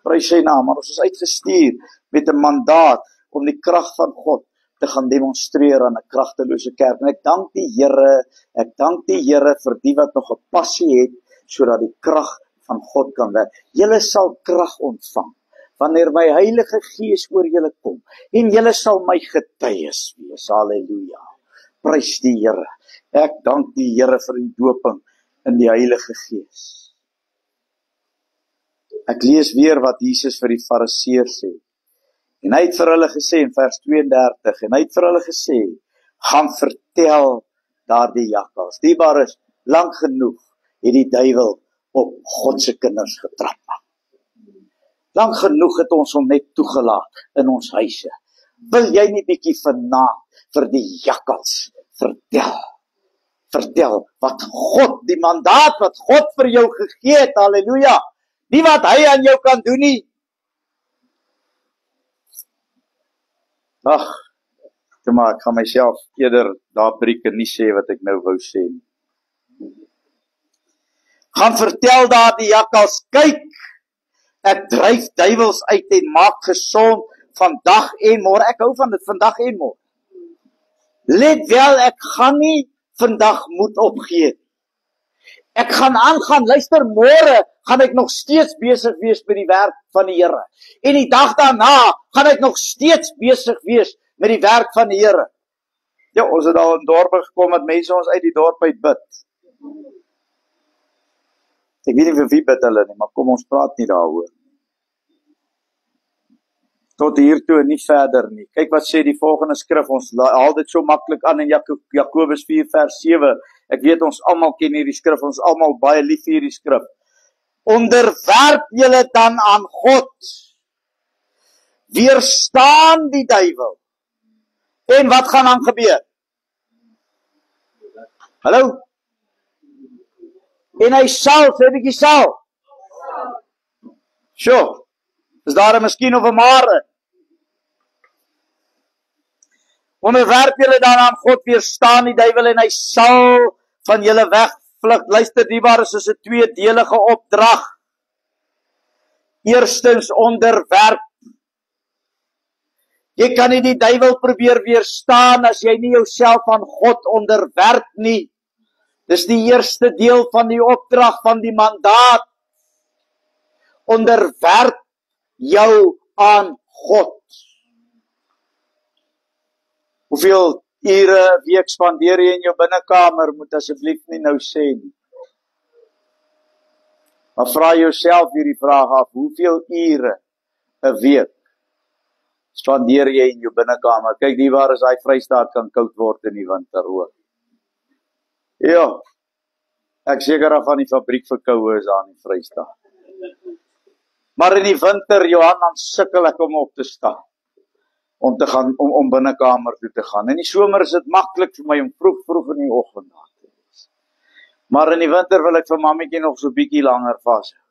Prys sy naam. Maar ons is uitgestuur met 'n mandaat om die krag van God te gaan demonstreer aan 'n kragtelose kerk. En ek dank die Here vir die wat nog 'n passie het, sodat die krag van God kan werk. Julle sal krag ontvang wanneer my Heilige Gees oor julle kom, en julle sal my getuies wees. Halleluja. Prys die Here. Ek dank die Here vir die doping in die Heilige Gees. Ek lees weer wat Jesus vir die Fariseërs sê. En hy het vir hulle gesê in vers 32, en hy het vir hulle gesê, gaan vertel daardie jakkals. Diebaar is, lang genoeg het die duiwel op God se kinders getrap. Lang genoeg het ons hom net toegelaat in ons huise. Wil jy nie bietjie vanaand vir die jakkals vertel? Vertel wat God, die mandaat wat God vir jou gegee het, halleluja. Nie wat hy aan jou kan doen nie. Ag, maar ek gaan myself eerder daar breek en nie sê wat ek nou wou sê nie. Gaan vertel daar die jakkals, kyk, ek dryf duiwels uit en maak gesond vandag en môre. Ek hou van dit, vandag en môre. Let wel, ek gaan nie vandag moed opgee. Ek gaan aangaan, luister, môre gaan ek nog steeds besig wees met die werk van die Here. En die dag daarna gaan ek nog steeds besig wees met die werk van die Here. Ja, ons het al in dorpe gekom dat mense ons uit die dorp uit bid. Ek weet nie vir wie bid hulle nie, maar kom ons praat nie daaroor. Tot hiertoe en nie verder nie. Kyk wat sê die volgende skrif, ons haal dit so maklik aan in Jakobus 4 vers 7. Ek weet ons almal ken hierdie skrif, ons almal baie lief vir hierdie skrif. Onderwerp julle dan aan God. Weerstaan die duiwel. En wat gaan dan gebeur? Hallo? En hy sal, sê bietjie sal. Sjoe, is daar 'n miskien of 'n maar? Onderwerp julle dan aan God, weerstaan die duiwel en hy sal van julle wegvlug. Luister, diebaar, is 'n tweedelige opdrag. Eerstens onderwerp. Jy kan nie die duiwel probeer weerstaan as jy nie jouself aan God onderwerp nie. Dis die eerste deel van die opdrag van die mandaat. Onderwerp jou aan God. Hoeveel ure 'n week spandeer jy in jou binnekamer, moet asseblief nie nou sê nie. Maar vra jouself hierdie vraag af, hoeveel ure 'n week spandeer jy in jou binnekamer? Kyk, die waar is hy Vrystaat kan koud word in die winter hoor. Ja, ek seker af van die fabriek vir koue is daar in die Vrystaat. Maar in die winter, Johan, dan sukkel ek om op te staan. Om te gaan, om binnekamer toe te gaan. In die somer is dit maklik vir my om vroeg in die oggend daar te wees. Maar in die winter wil ek vir mammetjie nog so bietjie langer vashou.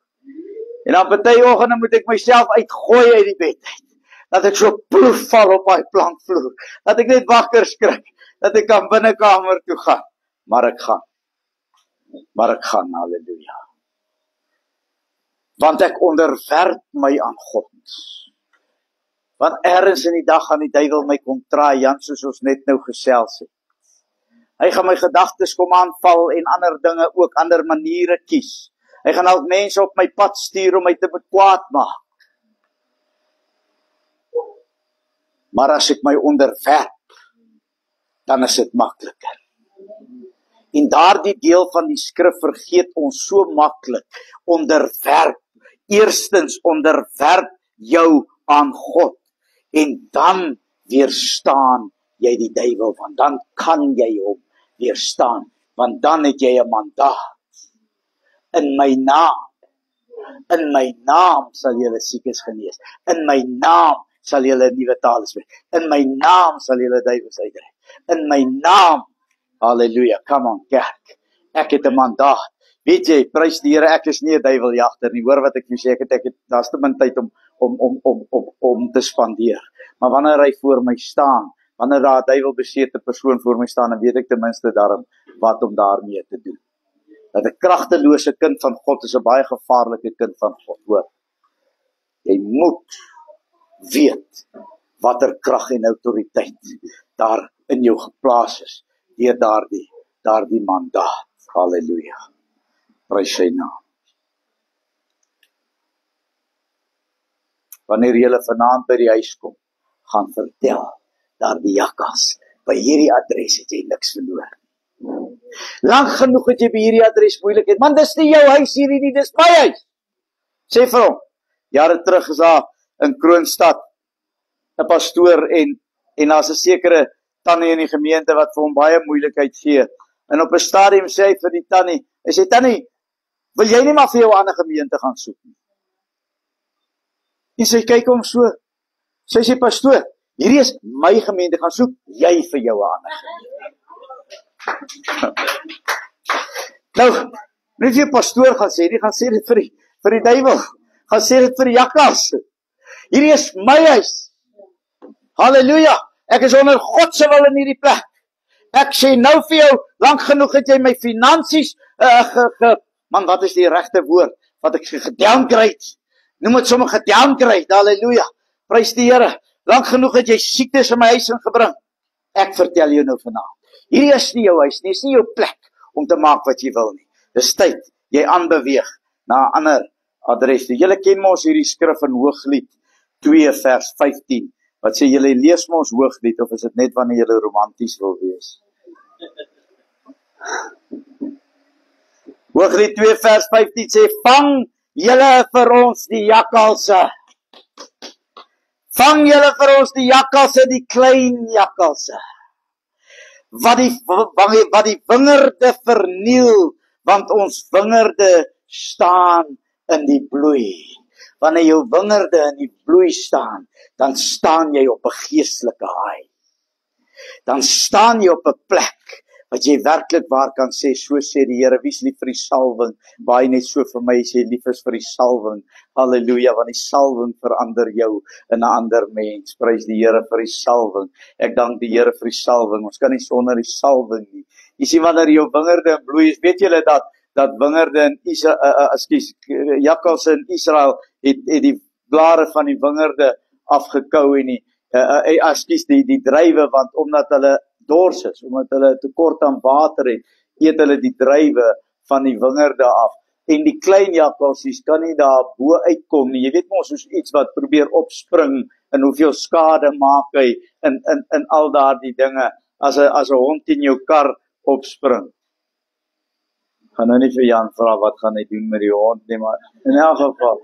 En dan party oggende moet ek myself uitgooi uit die bed uit. Dat ek so ploef val op my plankvloer. Dat ek net wakker skrik. Dat ek kan binnekamer toe gaan. Maar ek gaan, halleluja. Want ek onderwerp my aan God. Want ergens in die dag gaan die duiwel my kom traai, Jan, soos ons net nou gesels het. Hy gaan my gedagtes kom aanval en ander dinge ook, ander maniere kies. Hy gaan al mense op my pad stuur om my te kwaad maak. Maar as ek my onderwerp, dan is dit makliker. En daardie deel van die skrif vergeet ons so maklik. Onderwerp. Eerstens onderwerp jou aan God. En dan weerstaan jy die duiwel, want dan kan jy hom weerstaan. Want dan het jy 'n mandaat. In my naam sal julle siekes genees. In my naam sal julle nuwe tale spreek. In my naam sal julle duiwels uitdryf. In my naam, halleluja, come on kerk. Ek het 'n mandaat. Weet jy, prys die Here, ek is nie 'n duiweljagter nie. Hoor wat ek vir sê, ek het daar's te min tyd om te spandeer. Maar wanneer hy voor my staan, wanneer daar 'n duiwelbesete persoon voor my staan, dan weet ek ten minste daarom wat om daarmee te doen. Dat 'n kragtelose kind van God is 'n baie gevaarlike kind van God, hoor. Jy moet weet watter krag en autoriteit daar in jou geplaas is deur daardie mandaat. Halleluja. Prys sy naam. Wanneer jy vanaand by die huis kom, gaan vertel daardie jakkals, by hierdie adres het jy niks verloor. Lank genoeg het jy by hierdie adres moeilikheid, man, dis nie jou huis hierdie nie, dis my huis. Sê vir hom, jare terug is daar in Kroonstad 'n pastoor en daar's 'n sekere tannie in die gemeente wat vir hom baie moeilikheid gee. En op 'n stadium sê hy vir die tannie, hy sê, tannie, wil jy nie maar vir jou ander gemeente gaan soek nie? En sy kyk hom so, sy sê, pastoor, hierdie is my gemeente, gaan soek jy vir jou ander gemeente. Nou, nie vir pastoor gaan sê, die gaan sê dit vir die duiwel, gaan sê dit vir die jakkals. Hierdie is my huis. Halleluja, ek is onder God se wil in hierdie plek. Ek sê nou vir jou, lank genoeg het jy my finansies, man, wat is die regte woord, wat ek gedowngrade, noem het sommer gedowngrade, halleluja, prys die Here, lank genoeg het jy siektes in my huis ingebring, ek vertel jou nou vanaand, hierdie is nie jou huis nie, is nie jou plek, om te maak wat jy wil nie, dis tyd, jy aanbeweeg, na 'n ander adres, julle ken mos hierdie skrif in Hooglied 2 vers 15, wat sê, julle lees mos Hooglied, of is dit net wanneer julle romanties wil wees? Hooglied 2 vers 15 sê, vang julle vir ons die jakkalse. Vang julle vir ons die jakkalse, die klein jakkalse. Wat die wingerde verniel, want ons wingerde staan in die bloei. Wanneer jou wingerde in die bloei staan, dan staan jy op 'n geestelike haai. Dan staan jy op 'n plek wat jy werklik waar kan sê, so sê die Here, wie is lief vir die salwing? Baie net so vir my, as jy lief is vir die salwing. Halleluja, want die salwing verander jou in 'n ander mens. Prys die Here vir die salwing. Ek dank die Here vir die salwing. Ons kan nie sonder die salwing nie. Jy sien wanneer jou wingerde in bloei is, weet julle dat wingerde in jakkalse in Israel het die blare van die wingerde afgekou en die druiwe, want omdat hulle dors is, omdat hulle tekort aan water het, eet hulle die druiwe van die wingerde af. En die klein jakkalsies kan nie daar bo uitkom nie. Jy weet mos soos iets wat probeer opspring en hoeveel skade maak hy in al daardie dinge as 'n hond in jou kar opspring. Gaan nou nie vir Jan vra wat gaan hy doen met die hond nie, maar in elk geval.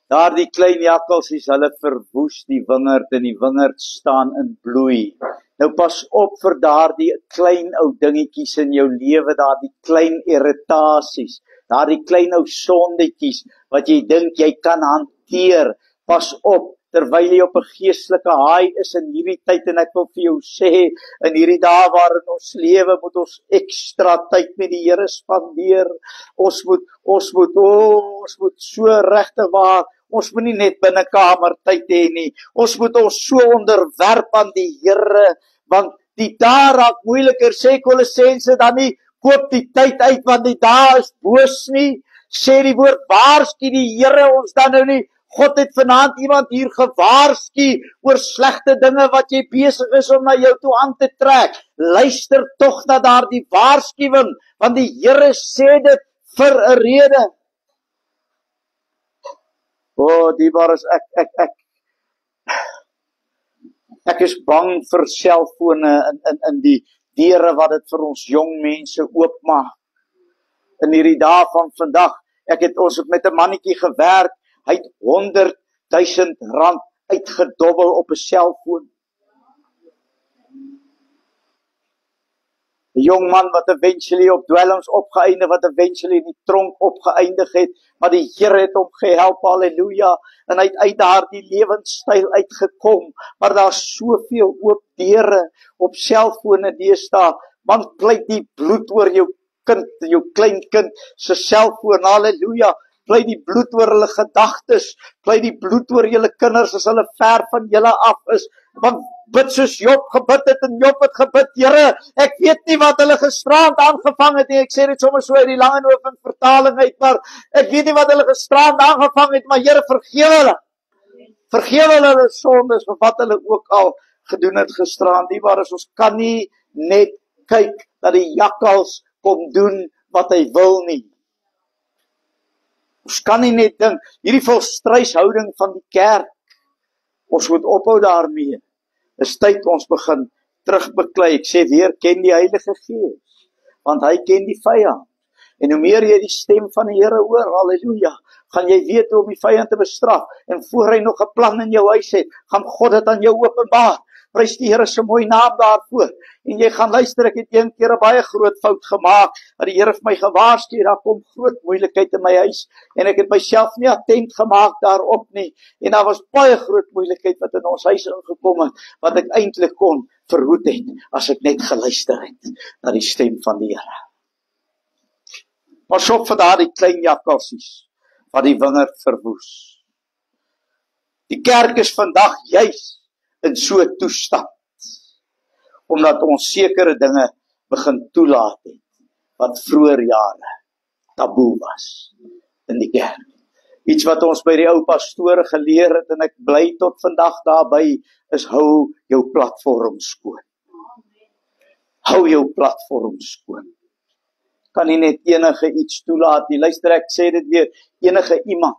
Daardie klein jakkalsies, hulle verwoes die wingerd en die wingerd staan in bloei. Nou pas op vir daardie klein ou dingetjies in jou lewe, daardie klein irritasies, daardie klein ou sondetjies wat jy dink jy kan hanteer. Pas op terwyl jy op 'n geestelike haai is in hierdie tyd, en ek wil vir jou sê, in hierdie dae waarin ons lewe, moet ons ekstra tyd met die Here spandeer. Ons moet so regte waar, ons moet nie net binne kamer tyd hê nie. Ons moet ons so onderwerp aan die Here, want die dae raak moeiliker, sê Kolossense dan nie, koop die tyd uit, want die dae is boos nie, sê die woord, waarsku die Here ons dan nou nie. God het vanaand iemand hier gewaarsku oor slegte dinge wat jy besig is om na jou toe aan te trek. Luister tog na daardie waarskuwing, want die Here sê dit vir 'n rede. Diebaar is ek is bang vir selfone in die deure wat dit vir ons jong mense oopmaak. In hierdie dae van vandag, ons het met 'n mannetjie gewerk, hy het R100,000 uitgedobbel op 'n selfoon. 'n Jong man wat eventually op dwelms opgeëindig, wat eventually in die tronk opgeëindig het, maar die Here het hom gehelp, halleluja, en hy het uit daardie lewenstyl uitgekom, maar daar's soveel oop deure op selfone deesdae, man, pleit die bloed oor jou kind, jou kleinkind se selfoon, halleluja, pleit die bloed oor hulle gedagtes, pleit die bloed oor julle kinders as hulle ver van julle af is, want bid soos Job gebid het, en Job het gebid, Here, ek weet nie wat hulle gisterand aangevang het nie, ek sê dit sommer so uit die Langehoven vertaling uit, maar ek weet nie wat hulle gisterand aangevang het, maar Here, vergewe hulle sondes, vir wat hulle ook al gedoen het gisterand, die waar is, ons kan nie net kyk dat die jakkals kom doen wat hy wil nie. Ons kan nie net dink, hierdie volstruishouding van die kerk, ons moet ophou daarmee. Is tyd ons begin terugbeklei. Ek sê weer, ken die Heilige Gees, want hy ken die vyand. En hoe meer jy die stem van die Here hoor, halleluja, gaan jy weet hoe om die vyand te bestraf. En voor hy nog 'n plan in jou huis het, gaan God dit aan jou openbaar. Prys die Here se mooi naam daarvoor. En jy gaan luister, ek het een keer 'n baie groot fout gemaak, dat die Here vir my gewaarsku, daar kom groot moeilikheid in my huis, en ek het myself nie attent gemaak daarop nie, en daar was baie groot moeilikheid wat in ons huis ingekom het, wat ek eintlik kon verhoed het, as ek net geluister het, na die stem van die Here. Pas op vir daardie klein jakkalsies, wat die wingerd verwoes. Die kerk is vandag juis in so 'n toestand, omdat ons sekere dinge begin toelaat het, wat vroeër jare taboe was in die kerk. Iets wat ons by die ou pastore geleer het, en ek bly tot vandag daarby, is hou jou platform skoon. Hou jou platform skoon. Kan nie net enige iets toelaat nie. Luister, ek sê dit weer, enige iemand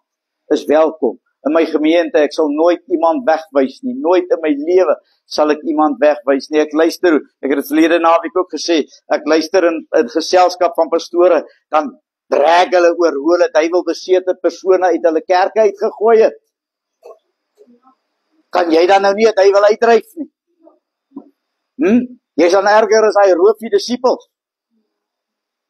is welkom. In my gemeente, ek sal nooit iemand wegwys nie. Nooit in my lewe sal ek iemand wegwys nie. Ek luister, ek het dit verlede naweek ook gesê, ek luister in geselskap van pastore, dan drag hulle oor hoe hulle duiwelbesete persone uit hulle kerk uitgegooi het. Kan jy dan nou nie 'n duiwel uitdryf nie? Jy is dan erger as hy roof die disippels.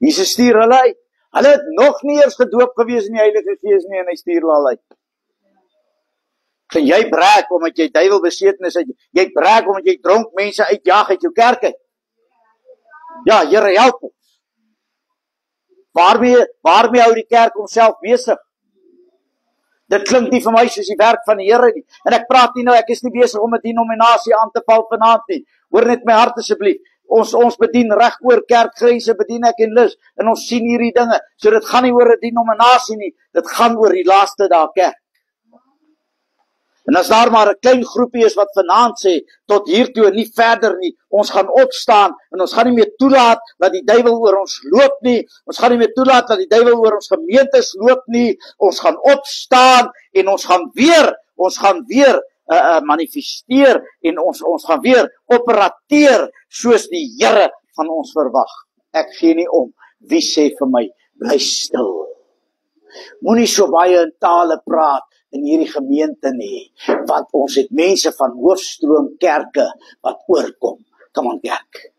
Jesus stuur hulle uit. Hulle het nog nie eers gedoop gewees in die Heilige Gees nie, en hy stuur hulle uit. Kan jy brag omdat jy duiwelbeseten is, jy brag omdat jy dronk mense uitjaag uit jou kerk uit? Ja, Here help ons. Waarmee hou die kerk homself besig? Dit klink nie vir my soos die werk van die Here nie. En ek praat nie nou, ek is nie besig om 'n denominasie aan te val vanaand nie. Hoor net my hart asseblief. Ons bedien reg oor kerkgrense, bedien ek en Lis, en ons sien hierdie dinge. So dit gaan nie oor 'n denominasie nie, dit gaan oor die laaste dae kerk. En as daar maar 'n klein groepie is wat vanaand sê, tot hiertoe en nie verder nie, ons gaan opstaan, en ons gaan nie meer toelaat dat die duiwel oor ons loop nie, ons gaan nie meer toelaat dat die duiwel oor ons gemeentes loop nie, ons gaan opstaan, en ons gaan weer manifesteer, en ons gaan weer operateer, soos die Here van ons verwag. Ek gee nie om, wie sê vir my, bly stil. Moenie so baie in tale praat in hierdie gemeente nie, want ons het mense van hoofstroom kerke wat oorkom. Kom aan kerk.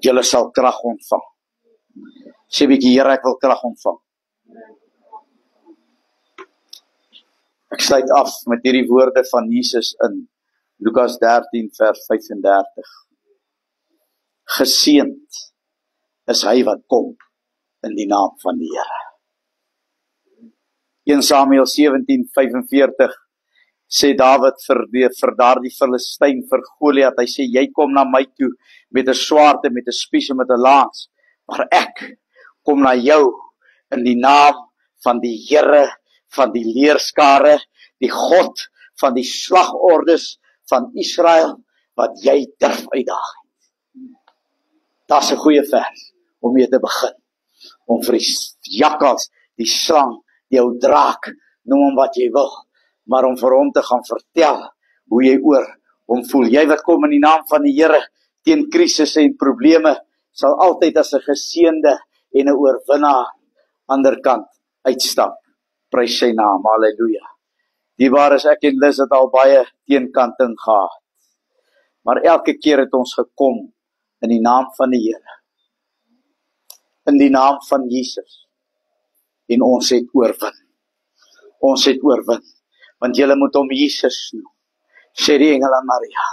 Julle sal krag ontvang. Sê bietjie, Here, ek wil krag ontvang. Ek sluit af met hierdie woorde van Jesus in Lukas 13 vers 35. Geseënd is hy wat kom in die naam van die Here. 1 Samuel 17:45 sê Dawid vir daardie Filistyn, vir Goliat, hy sê, jy kom na my toe met 'n swaard en met 'n spies en met 'n lans, maar ek kom na jou in die naam van die Here van die leerskare, die God van die slagordes van Israel, wat jy durf uitdaag. Daar's 'n goeie vers om mee te begin, om vir die jakkals, die slang, die ou draak, noem hom wat jy wil, maar om vir hom te gaan vertel hoe jy oor hom voel. Jy wat kom in die naam van die Here teen krisisse en probleme, sal altyd as 'n geseënde en 'n oorwinnaar ander kant uitstap. Prys sy naam, halleluja. Diebaar is ek en Lis het al baie teenkanting gehad, maar elke keer het ons gekom in die naam van die Here, in die naam van Jesus, en ons het oorwin. Ons het oorwin, want julle moet hom Jesus noem, sê die engel aan Maria.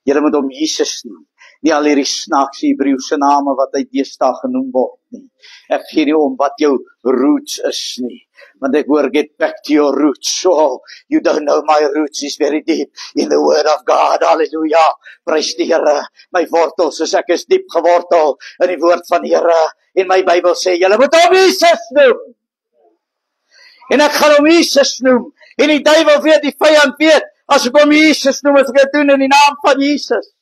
Julle moet hom Jesus noem, nie al hierdie snaakse Hebreëse name wat hy deesdae genoem word nie. Ek gee nie om wat jou roots is nie, want ek hoor, get back to your roots. Oh, you don't know my roots is very deep in the word of God, halleluja, prys die Here. My wortels is diep gewortel in die woord van die Here, en my Bybel sê, julle moet hom Jesus noem, en ek gaan hom Jesus noem, en die duiwel weet, die vyand weet, as ek hom Jesus noem, as ek dit doen in die naam van Jesus.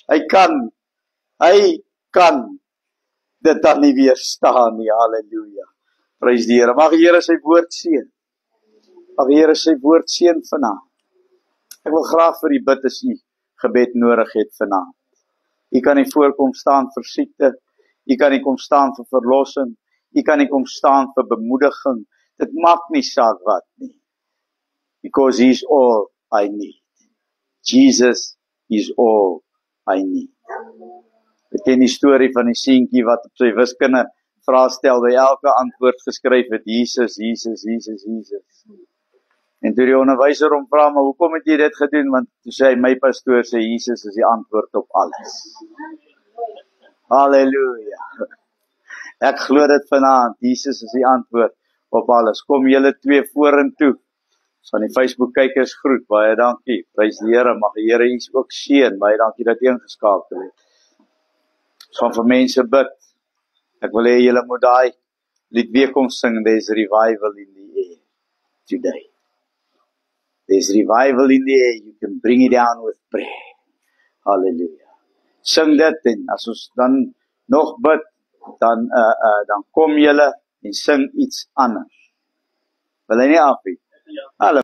Hy kan dit dan nie weerstaan nie, halleluja. Prys die Here. Mag die Here sy woord seën. Mag die Here sy woord seën vanaand. Ek wil graag vir u bid as u gebed nodig het vanaand. U kan nie voorkom staan vir siekte. U kan nie kom staan vir verlossing. U kan nie kom staan vir bemoediging. Dit maak nie saak wat nie. Because He's all I need. Jesus is all I need. Ek ken die storie van die seentjie wat op sy wiskunde vraestel by elke antwoord geskryf het, Jesus, Jesus, Jesus, Jesus. En toe die onderwyser hom vra, maar hoekom het jy dit gedoen? Want toe sê hy, my pastoor sê, Jesus is die antwoord op alles. Halleluja. Ek glo dit vanaand, Jesus is die antwoord op alles. Kom julle twee vorentoe. So aan die Facebook kykers groet, baie dankie. Prys die Here, mag die Here u ook seën. Baie dankie dat jy ingeskakel het. So vir mense bid. Ek wil hê julle moet daai lied weer kom sing. There's revival in the air today. There's revival in the air. You can bring it down with prayer. Hallelujah. Sing dit en as ons dan nog bid, dan kom julle en sing iets anders. Wil hy nie af nie? Hallo.